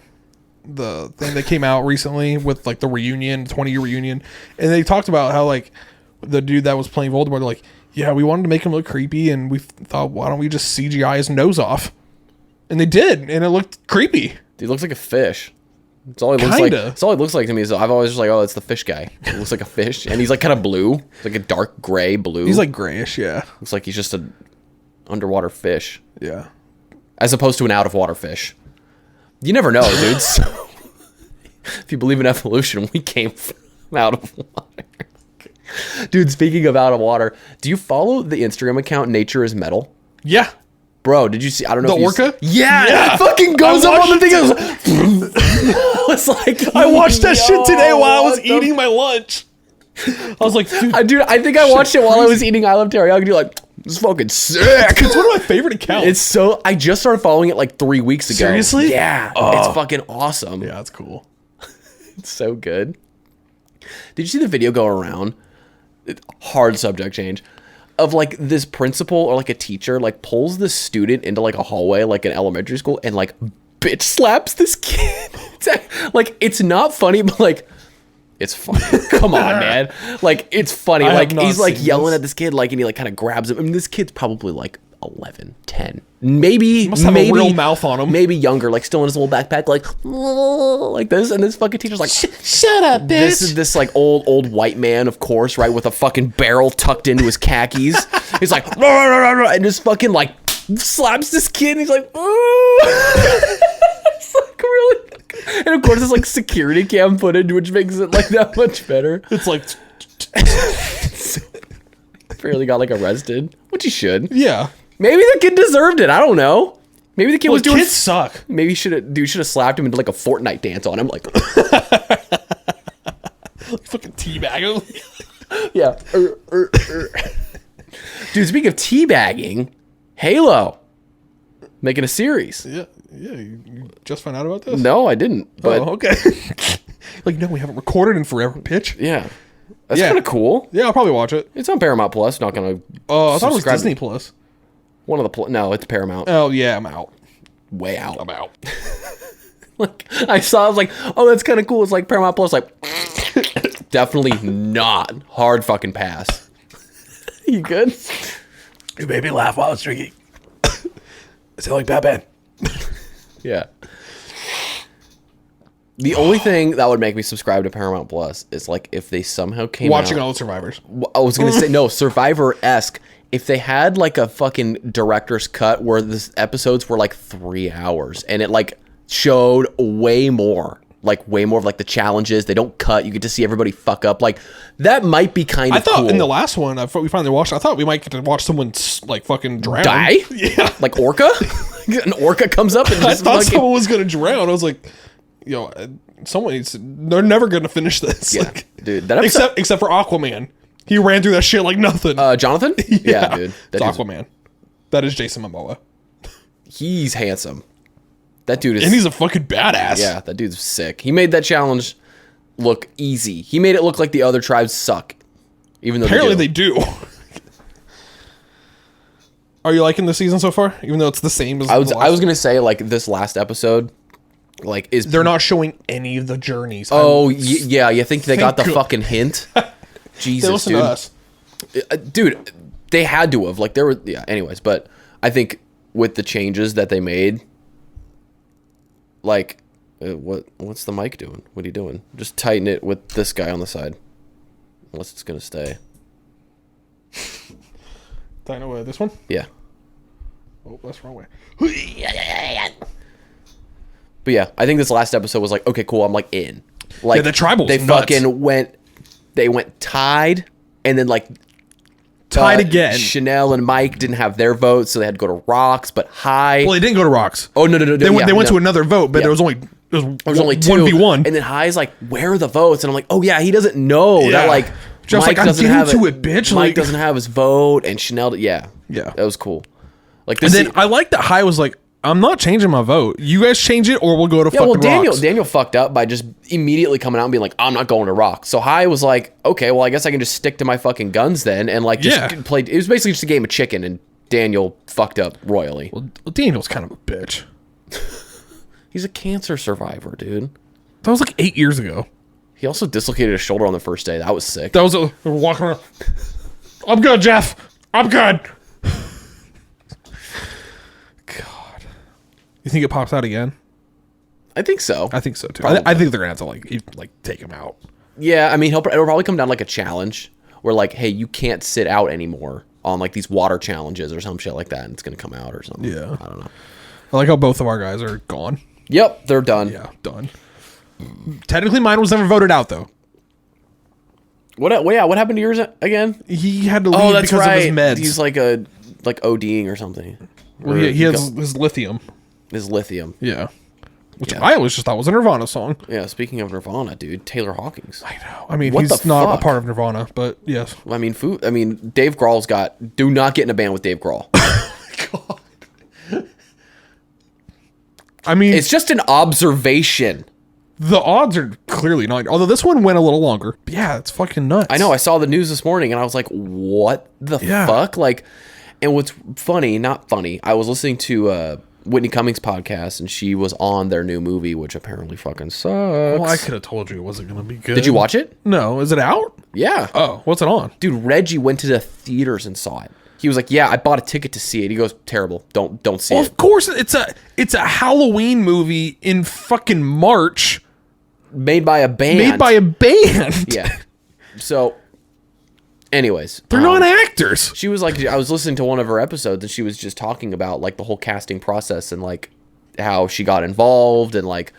thing that came out recently with, the reunion, 20-year reunion, and they talked about how, the dude that was playing Voldemort, yeah, we wanted to make him look creepy, and we thought, why don't we just CGI his nose off? And they did, and it looked creepy. He looks like a fish. It's all it looks like. Kinda. It's all it looks like to me. So I've always just like, oh, it's the fish guy. It looks like a fish, and he's like kind of blue, like a dark gray blue. He's like grayish, yeah. Looks like he's just a underwater fish, Yeah. as opposed to an out of water fish. You never know, dude. So, if you believe in evolution, we came from out of water. Dude, speaking of out of water, do you follow the Instagram account Nature is Metal? Yeah. Bro, did you see? I don't know. The orca? Yeah, it fucking goes up on the thing. It's like I watched that shit today while I was eating my lunch. I was like, dude, I think I watched it while I was eating I Love Teriyaki. You're like, this is fucking sick. it's one of my favorite accounts. It's so. I just started following it like 3 weeks ago. Seriously? Yeah. It's fucking awesome. Yeah, that's cool. It's so good. Did you see the video go around? Hard subject change. Of like this principal or like a teacher like pulls this student into like a hallway like an elementary school and like bitch slaps this kid. Like it's not funny, but like it's funny. Come on, man. Like it's funny. Like he's like yelling at this kid like and he like kind of grabs him. I mean this kid's probably like 11, 10. Maybe must have a real mouth on him. Maybe younger, like still in his little backpack, like this, and this fucking teacher's like, "Shut up, bitch!" This is this like old white man, of course, right, with a fucking barrel tucked into his khakis. He's like, "Rah, rah, rah, rah," and just fucking like slaps this kid, and he's like, it's like really, and of course it's like security cam footage, which makes it like that much better. It's like, apparently got like arrested, which he should. yeah. Maybe the kid deserved it. I don't know. Maybe the kid was doing. Kids suck. Maybe should have slapped him into like a Fortnite dance on him, like. Fucking teabag him. Yeah. Dude, speaking of teabagging, Halo making a series. Yeah. You just found out about this? No, I didn't. But okay. Like, no, we haven't recorded in forever, pitch. yeah, that's kind of cool. Yeah, I'll probably watch it. It's on Paramount Plus. Not gonna. I thought it was Disney Plus. One of the no, it's Paramount. Oh yeah, I'm out. Way out. I'm out. Like I saw, I was like, oh, that's kind of cool. It's like Paramount Plus. Like, definitely not. Hard fucking pass. You good? You made me laugh while I was drinking. Is it like Batman? Yeah. The only thing that would make me subscribe to Paramount Plus is like if they somehow came Watching out, all the Survivors. I was gonna say no, Survivor-esque. If they had like a fucking director's cut where the episodes were like 3 hours and it like showed way more of like the challenges. They don't cut. You get to see everybody fuck up. Like that might be kind of. I thought cool. in the last one, we finally watched. I thought we might get to watch someone like fucking drown. Die? Yeah, like orca. An orca comes up and I just thought fucking... someone was gonna drown. I was like, yo, someone needs. They're never gonna finish this. Yeah, like, dude. That episode... except for Aquaman. He ran through that shit like nothing. Jonathan? Yeah, dude. It's Aquaman. That is Jason Momoa. He's handsome. That dude is... And he's a fucking badass. Yeah, that dude's sick. He made that challenge look easy. He made it look like the other tribes suck. Even though apparently they do. Are you liking the season so far? Even though it's the same as I was going to say, like, this last episode, like, is... They're not showing any of the journeys. Oh, yeah, you think they got the God. fucking hint? Jesus, They listen dude. to us. Dude, they had to have. Like, there were... Yeah, anyways, but I think with the changes that they made, like, what's the mic doing? What are you doing? Just tighten it with this guy on the side. Unless it's going to stay. Tighten it with this one? Yeah. Oh, that's the wrong way. But yeah, I think this last episode was like, okay, cool. I'm like in. Like, Yeah, the tribal's they nuts. fucking went. They went tied, and then like Tied again. Chanel and Mike didn't have their votes, so they had to go to Rocks. But High. Well, they didn't go to Rocks. Oh no. They went to another vote, but there was only two. 1v1. And then High's like, where are the votes? And I'm like, oh yeah, he doesn't know that like. Just Mike like, I'm doesn't getting have to it, bitch. Mike Like- doesn't have his vote, and Chanel. Yeah, that was cool. Like And this. then I like that High was like, I'm not changing my vote. You guys change it, or we'll go to Yeah, fucking well, Rocks. Daniel fucked up by just immediately coming out and being like, I'm not going to Rock. So High was like, okay, well, I guess I can just stick to my fucking guns then. And like, just play. It was basically just a game of chicken, and Daniel fucked up royally. Well, Daniel's kind of a bitch. He's a cancer survivor, dude. That was like 8 years ago. He also dislocated his shoulder on the first day. That was sick. That was walking around. I'm good, Jeff. I'm good. God. You think it pops out again? I think so. I think so too. Probably. I think they're gonna have to like take him out. Yeah, I mean, it'll probably come down like a challenge where like, hey, you can't sit out anymore on like these water challenges or some shit like that, and it's gonna come out or something. Yeah. I don't know. I like how both of our guys are gone. Yep, they're done. Yeah, done. Technically, mine was never voted out though. What happened to yours again? He had to leave because of his meds. He's like ODing or something. Well, he has his lithium. His lithium. Yeah. Which Yeah. I always just thought was a Nirvana song. Yeah, speaking of Nirvana, dude, Taylor Hawkins. I know. I mean, What he's the not fuck? a part of Nirvana, but yes. I mean, Dave Grohl's got. Do not get in a band with Dave Grohl. God. I mean, It's just an observation. the odds are clearly not. Although this one went a little longer. But yeah, it's fucking nuts. I know. I saw the news this morning and I was like, what the Yeah. fuck? Like, and what's not funny, I was listening to Whitney Cummings' podcast and she was on their new movie, which apparently fucking sucks. Well, I could have told you it wasn't going to be good. Did you watch it? No. Is it out? Yeah. Oh, what's it on? Dude, Reggie went to the theaters and saw it. He was like, yeah, I bought a ticket to see it. He goes, terrible. Don't see Well, it. of course, it's a Halloween movie in fucking March. Made by a band. Made by a band. Yeah. So, anyways. They're not actors. She was like, I was listening to one of her episodes and she was just talking about like the whole casting process and like how she got involved and like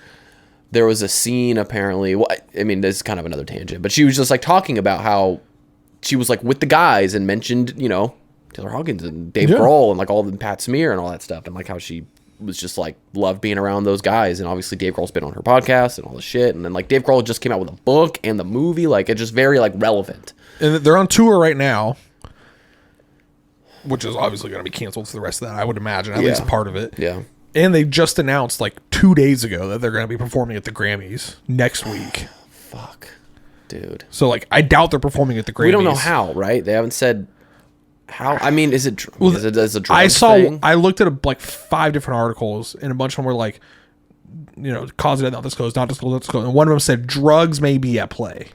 there was a scene apparently. Well, I mean, this is kind of another tangent, but she was just like talking about how she was like with the guys and mentioned, Taylor Hawkins and Dave Grohl and like all the Pat Smear and all that stuff and like how she was just like loved being around those guys and obviously Dave Grohl's been on her podcast and all this shit and then like Dave Grohl just came out with a book and the movie, like it's just very like relevant. And they're on tour right now, which is obviously going to be canceled for the rest of that, I would imagine, at least part of it. Yeah. And they just announced like 2 days ago that they're going to be performing at the Grammys next week. Fuck, dude. So like, I doubt they're performing at the Grammys. We don't know how, right? They haven't said how. I mean, is it a drug thing? I looked at like 5 different articles, and a bunch of them were like, cause it not disclosed, not disclosed, not disclosed. And one of them said drugs may be at play.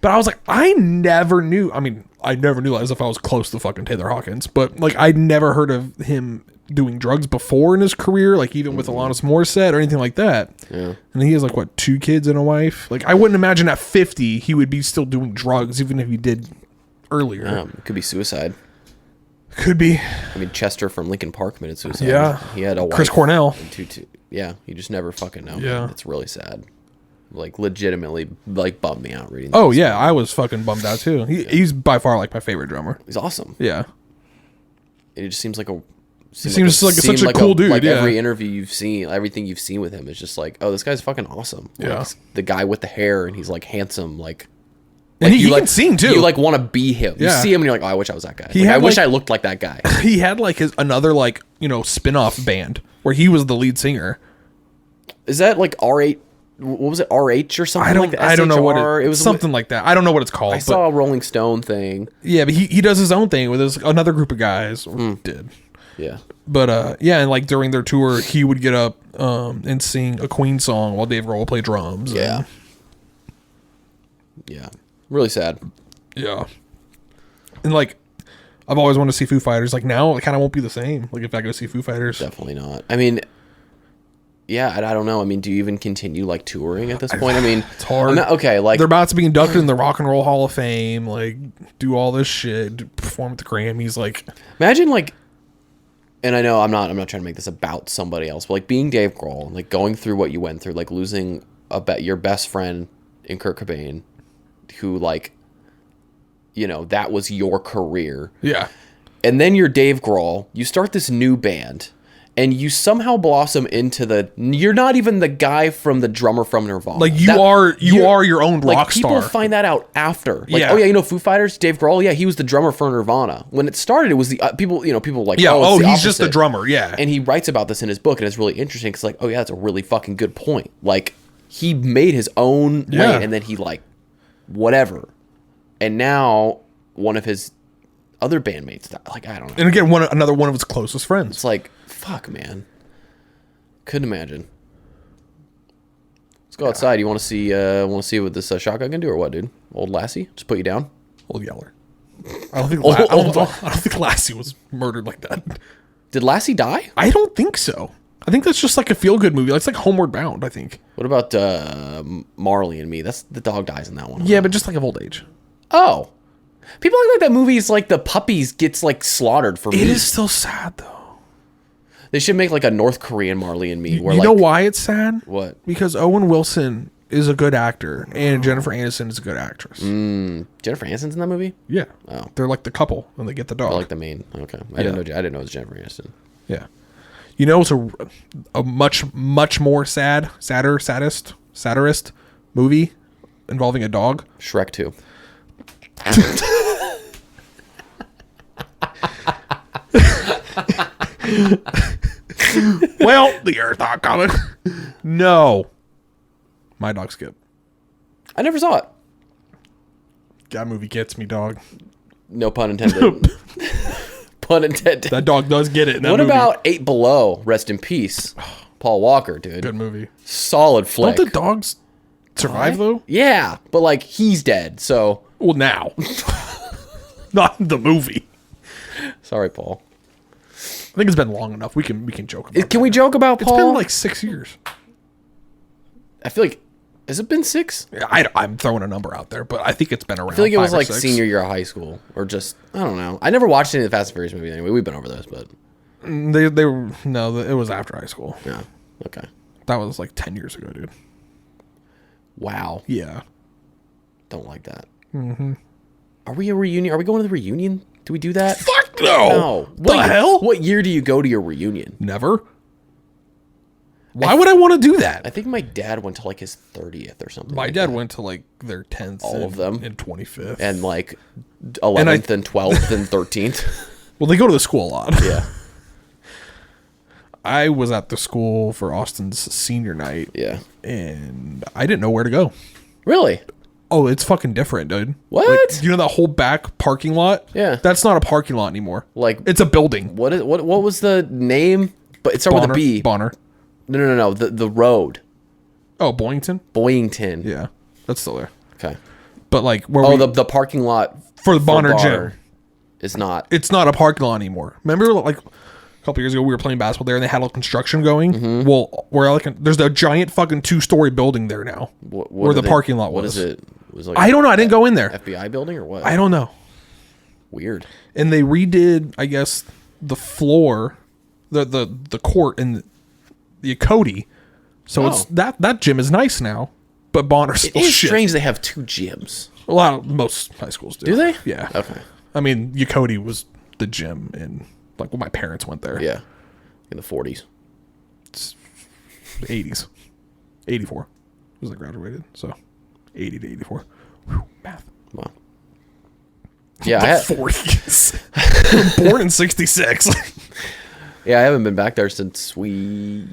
But I was like, I never knew. I mean, I never knew as if I was close to fucking Taylor Hawkins. But like, I'd never heard of him doing drugs before in his career, like even with Alanis Morissette or anything like that. Yeah. And he has like, what, 2 kids and a wife? Like, I wouldn't imagine at 50 he would be still doing drugs, even if he did earlier. It could be suicide. Could be. I mean, Chester from Linkin Park committed suicide. Yeah. He had a wife. Chris Cornell. And two. Yeah, you just never fucking know. Yeah. Man. It's really sad. Like, legitimately, like, bummed me out reading Oh, this. yeah. I was fucking bummed out, too. He's by far, like, my favorite drummer. He's awesome. Yeah. It just seems like a... Seems like such a cool dude, Like, yeah. every interview you've seen, everything you've seen with him is just like, oh, this guy's fucking awesome. Like, Yeah. the guy with the hair, and he's, like, handsome, like... And he you can sing, too. You, like, want to be him. You Yeah. see him, and you're like, oh, I wish I was that guy. He Like, I had, wish like- I looked like that guy. He had, like, another, like, spin-off band where he was the lead singer. Is that, like, R8... What was it, RH or something? I don't know what it was. something like that. I don't know what it's called. I saw a Rolling Stone thing. Yeah, but he does his own thing with another group of guys. Or did. Yeah. But yeah, and like during their tour, he would get up and sing a Queen song while Dave Grohl would play drums. Yeah. Yeah. Really sad. Yeah. And like, I've always wanted to see Foo Fighters. Like now, it kind of won't be the same. Like if I go see Foo Fighters, Definitely not. I mean, yeah, I don't know. I mean, do you even continue like touring at this point? I mean, it's hard. I'm not- okay, like they're about to be inducted in the Rock and Roll Hall of Fame. Like do all this shit, perform at the Grammys. Like imagine like, and I know I'm not trying to make this about somebody else, but like being Dave Grohl, like going through what you went through, like losing your best friend in Kurt Cobain, who like, that was your career. yeah. And then you're Dave Grohl, you start this new band, and you somehow blossom into you're not even the guy from the drummer from Nirvana. Like you are your own rock people star. find that out after. Like, Yeah. oh yeah, Foo Fighters, Dave Grohl, yeah, he was the drummer for Nirvana. When it started, it was the people like, Yeah. oh, it's the He's just the opposite. drummer. Yeah. And he writes about this in his book, and it's really interesting because like, oh yeah, that's a really fucking good point. Like he made his own Yeah. lane, and then he like whatever, and now one of his other bandmates, like I don't know. And again, another one of his closest friends. It's like, fuck, man. Couldn't imagine. Let's go outside. You want to see what this shotgun can do or what, dude? Old Lassie? Just put you down? Old Yeller. I don't think I don't think Lassie was murdered like that. Did Lassie die? I don't think so. I think that's just like a feel good movie. It's like Homeward Bound, I think. What about Marley and Me? That's the dog dies in that one. Yeah, but just like of old age. Oh. People act like that movie is like the puppies gets like slaughtered for meat. It is still sad though. They should make like a North Korean Marley and Me. Where You know why it's sad? What? Because Owen Wilson is a good actor and Jennifer Aniston is a good actress. Jennifer Aniston's in that movie? Yeah. Oh. They're like the couple when they get the dog. Or like the main. Okay. I didn't know it was Jennifer Aniston. Yeah. You know, it's a much more satirist movie involving a dog. Shrek 2. Well, the Earth not coming. No. My dog Skip. I never saw it. That movie gets me, dog. No pun intended. Pun intended. That dog does get it in that What movie. about 8 Below? Rest in peace. Paul Walker, dude. Good movie. Solid flick. Don't the dogs survive, though? Yeah, but like he's dead, so. Well, now. Not in the movie. Sorry, Paul. I think it's been long enough. We can joke about it. Can we joke about Paul? It's been like 6 years. I feel like. Has it been 6? I'm throwing a number out there, but I think it's been around. I feel like it was like 6. senior year of high school, or just I don't know. I never watched any of the Fast and Furious movies anyway. We've been over those, but They were no. It was after high school. yeah, okay. That was like 10 years ago, dude. Wow, Yeah. don't like that. Mm-hmm. Are we a reunion? Are we going to the reunion? Do we do that? Fuck no. No. The hell? What year do you go to your reunion? Never. Why would I want to do that? I think my dad went to like his 30th or something. My like dad that. went to like their 10th. All of them? And 25th. And like 11th and 12th and 13th. Well, they go to the school a lot. Yeah. I was at the school for Austin's senior night. Yeah. And I didn't know where to go. Really? Oh, it's fucking different, dude. What? Like, you know that whole back parking lot? Yeah. That's not a parking lot anymore. Like It's a building. what was the name? But it started with a B. Bonner. No. The road. Oh, Boyington? Boyington. Yeah. That's still there. Okay. But like where the parking lot for the Bonner gym. is not. It's not a parking lot anymore. Remember like a couple years ago we were playing basketball there and they had all construction going? Mm-hmm. Well, we're like there's a giant fucking 2-story building there now. Where the parking lot was. What is it? Was like I don't know. I didn't go in there. FBI building or what? I don't know. Weird. And they redid, I guess, the floor, the court in the Cody. So it's that gym is nice now, but Bonner's It still is shit. strange they have 2 gyms. Most high schools do. Do they? Yeah. Okay. I mean, Cody was the gym in like when my parents went there. Yeah. In the 40s. 80s. 84 was I graduated. So 80 to 84. Whew, math. Wow. Yeah, The 40s. Born in 66. Yeah, I haven't been back there since we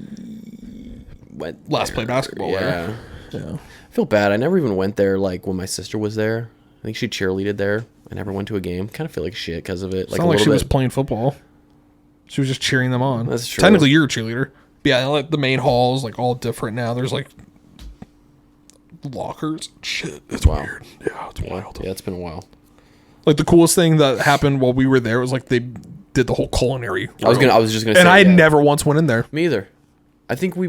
went Last there. played basketball Yeah. there. Yeah. I feel bad. I never even went there like when my sister was there. I think she cheerleaded there. I never went to a game. Kind of feel like shit because of it. It's not like she was playing football. She was just cheering them on. That's true. Technically, you're a cheerleader. But yeah, like the main hall is like all different now. There's like lockers. Shit, it's weird. Yeah, it's wild. Yeah, it's been a while. Like the coolest thing that happened while we were there was like they did the whole culinary. I was just gonna say. And I yeah. never once went in there. Me either. I think I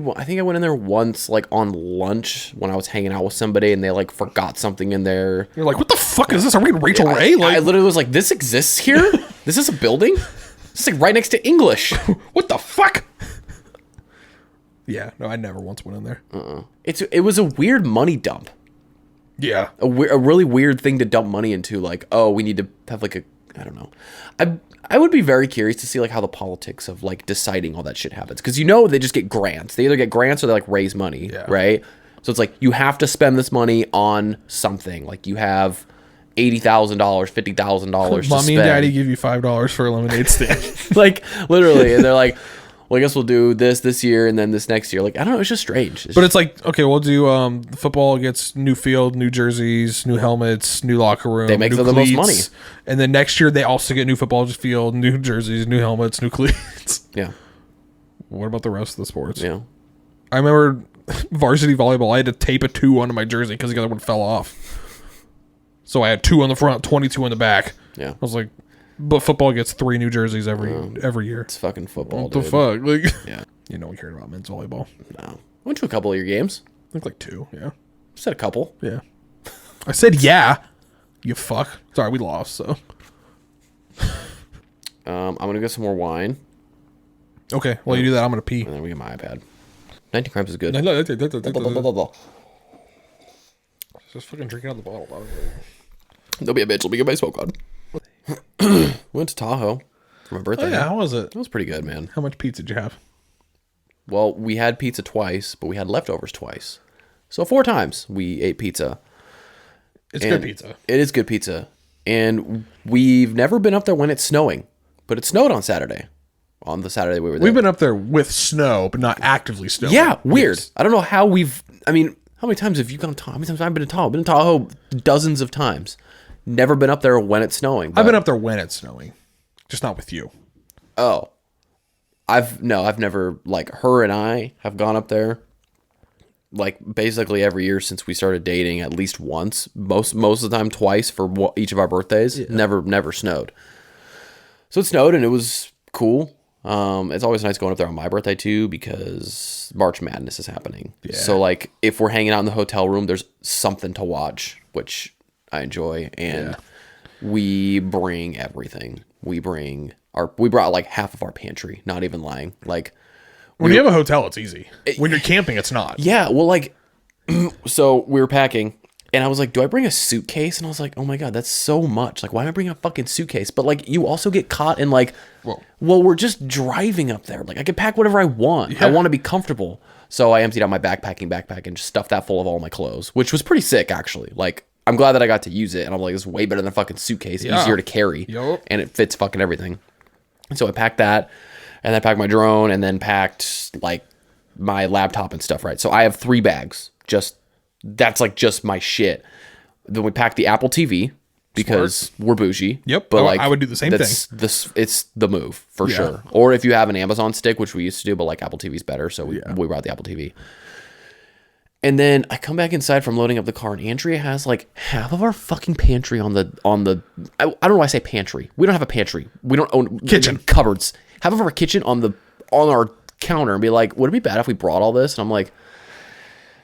went in there once, like on lunch when I was hanging out with somebody, and they like forgot something in there. You're like, what the fuck is this? Are we in Rachel Ray? I literally was like, "This exists here? This is a building? This is like right next to English." What the fuck? Yeah, no, I never once went in there. It was a weird money dump. Yeah, A really weird thing to dump money into. Like, oh, we need to have like I don't know. I would be very curious to see like how the politics of like deciding all that shit happens, because they just get grants. They either get grants or they like raise money, right? So it's like you have to spend this money on something. Like you have $80,000, $50,000. Mommy and Daddy give you $5 for a lemonade stand. Like literally, and they're like, well, I guess we'll do this year and then this next year. Like, I don't know. It's just strange. But it's like, okay, we'll do football gets new field, new jerseys, new helmets, new locker room. They make new the most money. And then next year they also get new football field, new jerseys, new helmets, new cleats. Yeah. What about the rest of the sports? Yeah. I remember varsity volleyball, I had to tape a 2 onto my jersey because the other one fell off. So I had 2 on the front, 22 on the back. Yeah. I was like, but football gets 3 new jerseys every year. It's fucking football, What the dude. fuck? Like, Yeah. You know, we cared about men's volleyball. No. I went to a couple of your games. I think like 2, yeah. Said a couple. Yeah. I said yeah. You fuck. Sorry, we lost, so. I'm going to get some more wine. Okay, while you do that, I'm going to pee. And then we get my iPad. 19 Crimes is good. Just fucking drinking out of the bottle. Don't be a bitch. Let me get my smoke on. Went to Tahoe for my birthday. Oh, yeah, how was it? It was pretty good, man. How much pizza did you have? Well, we had pizza twice, but we had leftovers twice. So 4 times we ate pizza. It's good pizza. It is good pizza. And we've never been up there when it's snowing. But it snowed on Saturday. On the Saturday we were there. We've been up there with snow, but not actively snowing. Yeah, weird. Yes. I don't know how how many times have you gone to Tahoe? How many times have I been to Tahoe? I've been to Tahoe dozens of times. Never been up there when it's snowing. I've been up there when it's snowing. Just not with you. Oh. I've never, like, her and I have gone up there, like, basically every year since we started dating, at least once. Most of the time, twice for each of our birthdays. Yeah. Never snowed. So it snowed, and it was cool. It's always nice going up there on my birthday, too, because March Madness is happening. Yeah. So, like, if we're hanging out in the hotel room, there's something to watch, which I enjoy, and we bring everything. We brought like half of our pantry, not even lying. Like, when you have a hotel, it's easy. When you're camping, it's not. Yeah, well, like, so we were packing, and I was like, do I bring a suitcase? And I was like, oh my God, that's so much. Like, why am I bringing a fucking suitcase? But, like, you also get caught in, like, well, we're just driving up there. Like, I can pack whatever I want. Yeah. I want to be comfortable. So I emptied out my backpack and just stuffed that full of all my clothes, which was pretty sick, actually. Like, I'm glad that I got to use it. And I'm like, this is way better than a fucking suitcase. Yeah. Easier to carry. Yep. And it fits fucking everything. And so I packed that, and then I packed my drone, and then packed, like, my laptop and stuff, right? So I have 3 bags. That's, like, just my shit. Then we packed the Apple TV, because we're bougie. Yep. But, like, I would do the same thing. It's the move, for sure. Or if you have an Amazon stick, which we used to do, but, like, Apple TV's better, so we brought the Apple TV. And then I come back inside from loading up the car, and Andrea has, like, half of our fucking pantry on the I don't know why I say pantry. We don't have a pantry. We don't own kitchen cupboards. Half of our kitchen on our counter, and be like, would it be bad if we brought all this? And I'm like,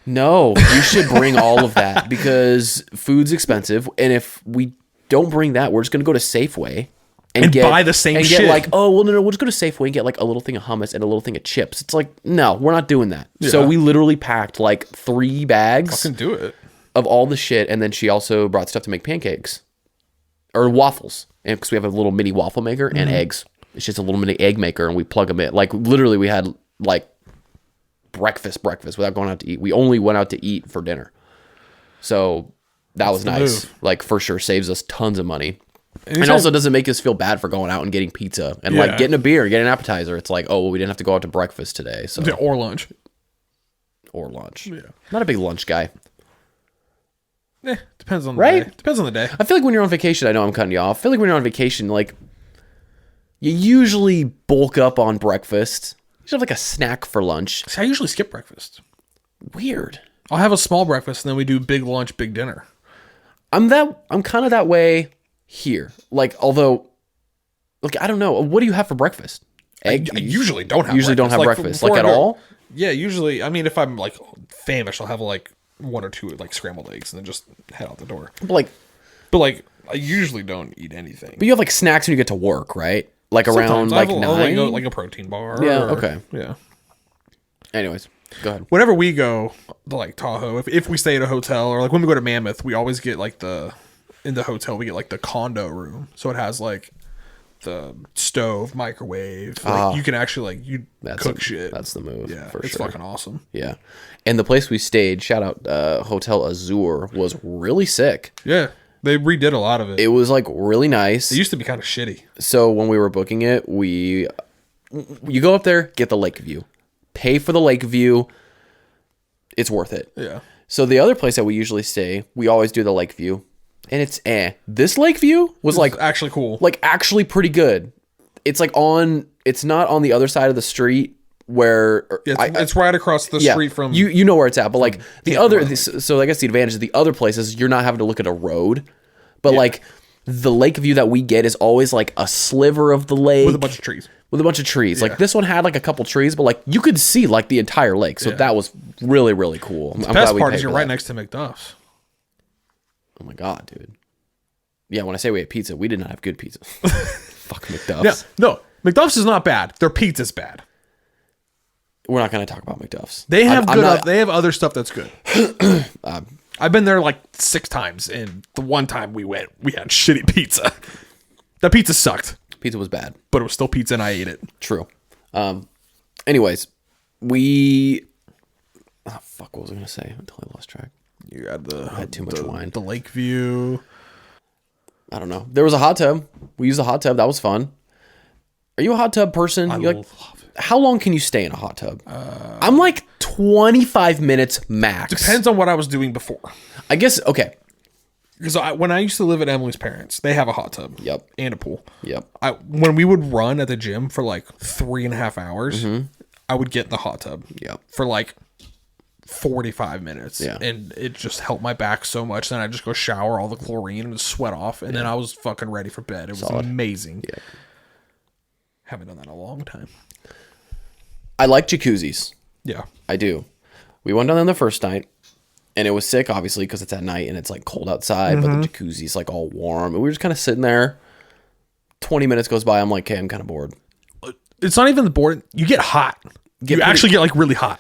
no, you should bring all of that, because food's expensive, and if we don't bring that, we're just gonna go to Safeway and buy the same shit. Get like, oh, well, no, we'll just go to Safeway and get like a little thing of hummus and a little thing of chips. It's like, no, we're not doing that. Yeah. So we literally packed like 3 bags. Fucking do it. Of all the shit, and then she also brought stuff to make pancakes or waffles, and because we have a little mini waffle maker and eggs. It's just a little mini egg maker, and we plug them in. Like, literally, we had like breakfast without going out to eat. We only went out to eat for dinner, so that was nice. Move. Like, for sure, saves us tons of money. And also doesn't make us feel bad for going out and getting pizza and like getting a beer, getting an appetizer. It's like, oh, well, we didn't have to go out to breakfast today. So or lunch. Yeah. Not a big lunch guy. Depends on the day. Depends on the day. I feel like when you're on vacation, I know I'm cutting you off. I feel like when you're on vacation, like, you usually bulk up on breakfast. You should have like a snack for lunch. See, I usually skip breakfast. Weird. I'll have a small breakfast and then we do big lunch, big dinner. I'm kind of that way here. Like, although, like, I don't know. What do you have for breakfast? Egg? I usually don't have breakfast. Don't have breakfast. Like, at all? Yeah, usually. I mean, if I'm like famished, I'll have like 1 or 2 like scrambled eggs and then just head out the door. But like I usually don't eat anything. But you have like snacks when you get to work, right? Like sometimes around like 9? Like a protein bar. Yeah, okay. Yeah. Anyways, go ahead. Whenever we go to like Tahoe, if we stay at a hotel, or like when we go to Mammoth, we always get like in the hotel, we get like the condo room. So it has like the stove, microwave. Like you can actually cook shit. That's the move. Yeah, for it's sure. fucking awesome. Yeah. And the place we stayed, shout out Hotel Azure, was really sick. Yeah. They redid a lot of it. It was like really nice. It used to be kind of shitty. So when we were booking it, you go up there, get the lake view, pay for the lake view. It's worth it. Yeah. So the other place that we usually stay, we always do the lake view, and it's This lake view was like actually cool, like actually pretty good. It's like it's not on the other side of the street. Where it's right across the street from you know where it's at, but like the other so I guess the advantage of the other places, you're not having to look at a road, but like the lake view that we get is always like a sliver of the lake with a bunch of trees. with a bunch of trees. Like this one had like a couple trees, but like you could see like the entire lake. So that was really, really cool. The best part is you're right next to McDuff's. Oh my God, dude. Yeah, when I say we ate pizza, we did not have good pizza. Fuck McDuff's. No, McDuff's is not bad. Their pizza's bad. We're not going to talk about McDuff's. They have they have other stuff that's good. I've been there like 6 times, and the one time we went, we had shitty pizza. The pizza sucked. Pizza was bad. But it was still pizza, and I ate it. True. Anyways, we... Oh, fuck, what was I going to say until I lost track? You had I had too much wine. The lake view. I don't know. There was a hot tub. We used a hot tub. That was fun. Are you a hot tub person? I love it. How long can you stay in a hot tub? I'm like 25 minutes max. Depends on what I was doing before. I guess, okay. Because when I used to live at Emily's parents, they have a hot tub. Yep. And a pool. Yep. When we would run at the gym for like 3.5 hours, I would get in the hot tub. Yep. For like 45 minutes. Yeah. And it just helped my back so much. Then I just go shower all the chlorine and sweat off. And then I was fucking ready for bed. It was amazing. Yeah. Haven't done that in a long time. I like jacuzzis. Yeah. I do. We went down there the first night, and it was sick, obviously, because it's at night and it's like cold outside, but the jacuzzi's like all warm. And we were just kind of sitting there. 20 minutes goes by. I'm like, okay, I'm kind of bored. It's not even the board. You get hot. You actually get like really hot.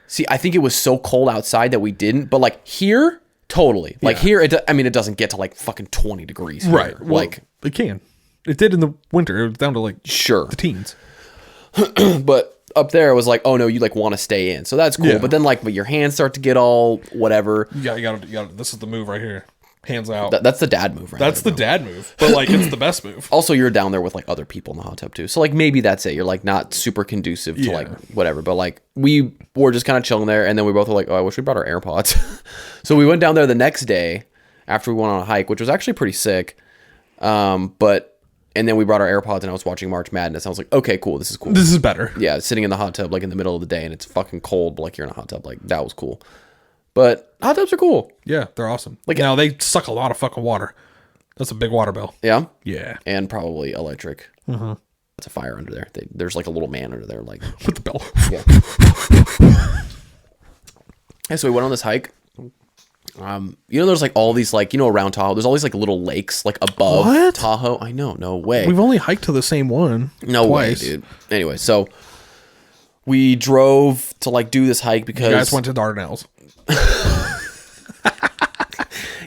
See, I think it was so cold outside that we didn't, but like here, totally. Like here, it doesn't get to like fucking 20 degrees. Here. Right. Well, like it can. It did in the winter. It was down to like the teens. But up there it was like, oh no, you like want to stay in, so that's cool. But then but your hands start to get all whatever. You got. This is the move right here. Hands out. That's the dad move, right? That's the dad move, but like it's the best move. Also, you're down there with like other people in the hot tub too, so like maybe that's it. You're like not super conducive to like whatever, but like we were just kind of chilling there, and then we both were like, oh, I wish we brought our AirPods. So we went down there the next day after we went on a hike, which was actually pretty sick. And then we brought our AirPods, and I was watching March Madness. I was like, okay, cool. This is cool. This is better. Yeah, sitting in the hot tub, like in the middle of the day, and it's fucking cold, but like you're in a hot tub. Like, that was cool. But hot tubs are cool. Yeah, they're awesome. Like now, they suck a lot of fucking water. That's a big water bill. Yeah? Yeah. And probably electric. Mm-hmm. That's a fire under there. There's like a little man under there. Like with the bell. Yeah. Yeah, so we went on this hike. There's like all these like, around Tahoe, there's all these like little lakes like above Tahoe. I know, no way. We've only hiked to the same one. No way, dude. Anyway, so we drove to like do this hike because you guys went to Dardanelles.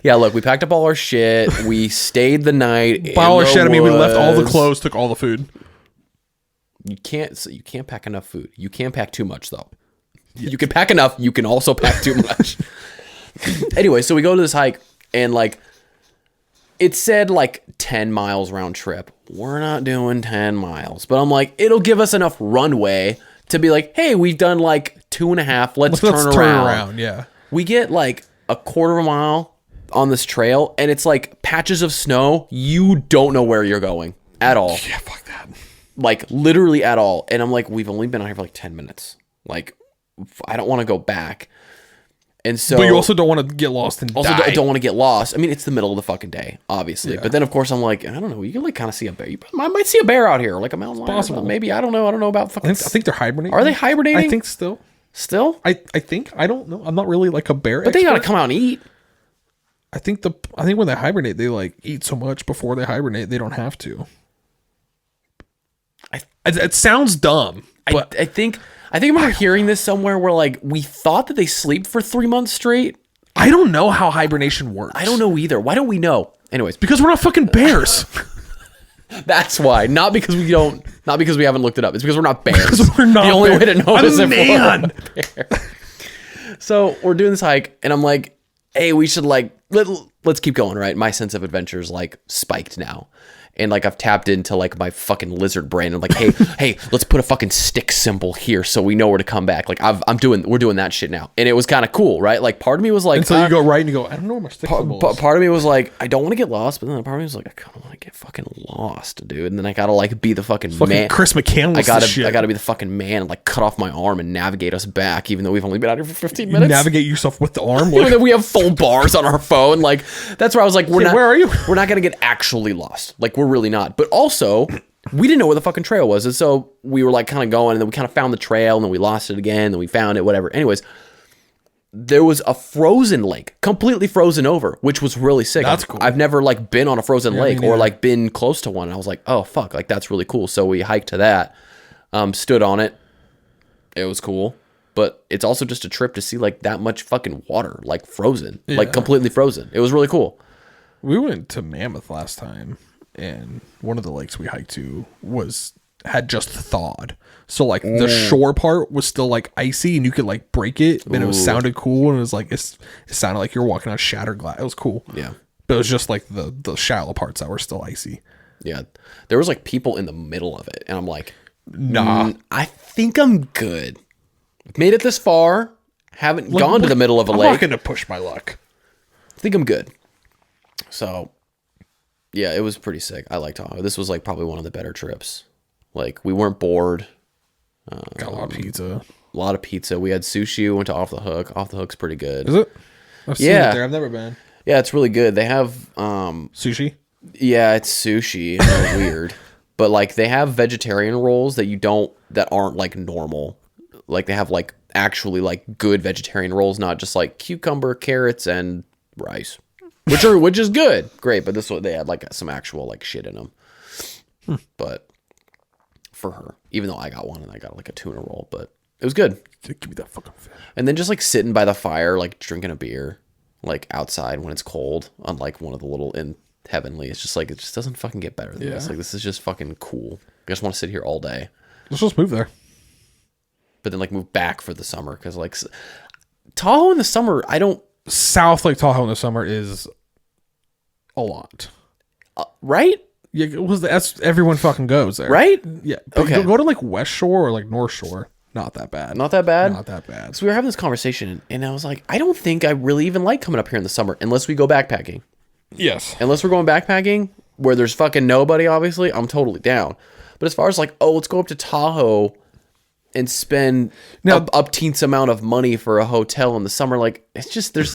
Yeah, look, we packed up all our shit. We stayed the night. By all our shit, I mean we left all the clothes, took all the food. You can't pack enough food. You can't pack too much though. Yeah. You can pack enough. You can also pack too much. Anyway, so we go to this hike, and like it said like 10 miles round trip. We're not doing 10 miles, but I'm like, it'll give us enough runway to be like, hey, we've done like 2.5. Let's turn around. Yeah, we get like a quarter of a mile on this trail, and it's like patches of snow. You don't know where you're going at all. Yeah, fuck that. Like literally at all. And I'm like, we've only been out here for like 10 minutes. Like, I don't want to go back. And so, but you also don't want to get lost and also die. don't want to get lost. I mean, it's the middle of the fucking day, obviously. Yeah. But then, of course, I'm like, I don't know. You can like kind of see a bear. I might see a bear out here, like a mountain lion. Possible. Maybe. I don't know. I don't know about fucking. I think they're hibernating. Are they hibernating? I think still. Still? I think. I don't know. I'm not really like a bear But expert. they got to come out and eat. I think when they hibernate, they like eat so much before they hibernate, they don't have to. It sounds dumb, but I think I remember hearing this somewhere where like we thought that they sleep for 3 months straight. I don't know how hibernation works. I don't know either. Why don't we know? Anyways, because we're not fucking bears. That's why. Not because we haven't looked it up. It's because we're not bears. Because we're not. The only way to know is if man. we're a bear. So we're doing this hike, and I'm like, hey, we should like let's keep going, right? My sense of adventure is like spiked now. And like I've tapped into like my fucking lizard brain. I'm like, hey, let's put a fucking stick symbol here so we know where to come back. Like we're doing that shit now, and it was kind of cool, right? Like part of me was like, until you go right and you go, I don't know where my stick symbol is. Part of me was like, I don't want to get lost, but then part of me was like, I kind of want to get fucking lost, dude. And then I gotta like be the fucking man. Chris McCandless. I gotta be the fucking man and like cut off my arm and navigate us back, even though we've only been out here for 15 minutes. Navigate yourself with the arm. Even though we have full bars on our phone. Like that's where I was like, where are you? We're not gonna get actually lost. Like we're really not. But also, we didn't know where the fucking trail was. And so we were like kind of going, and then we kind of found the trail, and then we lost it again, and then we found it, whatever. Anyways, there was a frozen lake, completely frozen over, which was really sick. That's cool. I've never like been on a frozen lake me or neither. like been close to one. I was like, oh fuck, like that's really cool. So we hiked to that, stood on it. It was cool, but it's also just a trip to see like that much fucking water, like frozen, like completely frozen. It was really cool. We went to Mammoth last time, and one of the lakes we hiked to had just thawed. So like the shore part was still like icy, and you could like break it, but it sounded cool, and it was like it sounded like you were walking on shattered glass. It was cool. Yeah. But it was just like the shallow parts that were still icy. Yeah. There was like people in the middle of it, and I'm like, Nah. I think I'm good. Made it this far. Haven't gone to the middle of a I'm lake. not gonna push my luck. I think I'm good. So, yeah, it was pretty sick. I liked Tahoe. This was like probably one of the better trips. Like we weren't bored. Got a lot of pizza. A lot of pizza. We had sushi. We went to Off the Hook. Off the Hook's pretty good. Is it? I've seen Yeah. it there. I've never been. Yeah, it's really good. They have Sushi? yeah, it's sushi. It's weird. But like they have vegetarian rolls that aren't like normal. Like they have like actually like good vegetarian rolls, not just like cucumber, carrots, and rice. Which is good. Great, but this one they had like some actual like shit in them. But for her, even though I got one and I got like a tuna roll, but it was good. Give me that fucking fish. And then just like sitting by the fire, like drinking a beer, like outside when it's cold, on like one of the little in Heavenly. It's just like it just doesn't fucking get better than this. Like this is just fucking cool. I just want to sit here all day. Let's just move there. But then like move back for the summer because like Tahoe in the summer, I don't South Lake Tahoe in the summer is a lot. right. Yeah, that's everyone fucking goes there. Right? Yeah. But Okay. Go to like West Shore or like North Shore. Not that bad. Not that bad. Not that bad. So we were having this conversation, and I was like, I don't think I really even like coming up here in the summer unless we go backpacking. Yes. Unless we're going backpacking where there's fucking nobody, obviously, I'm totally down. But as far as like, oh, let's go up to Tahoe and spend Now- up teens amount of money for a hotel in the summer, like it's just there's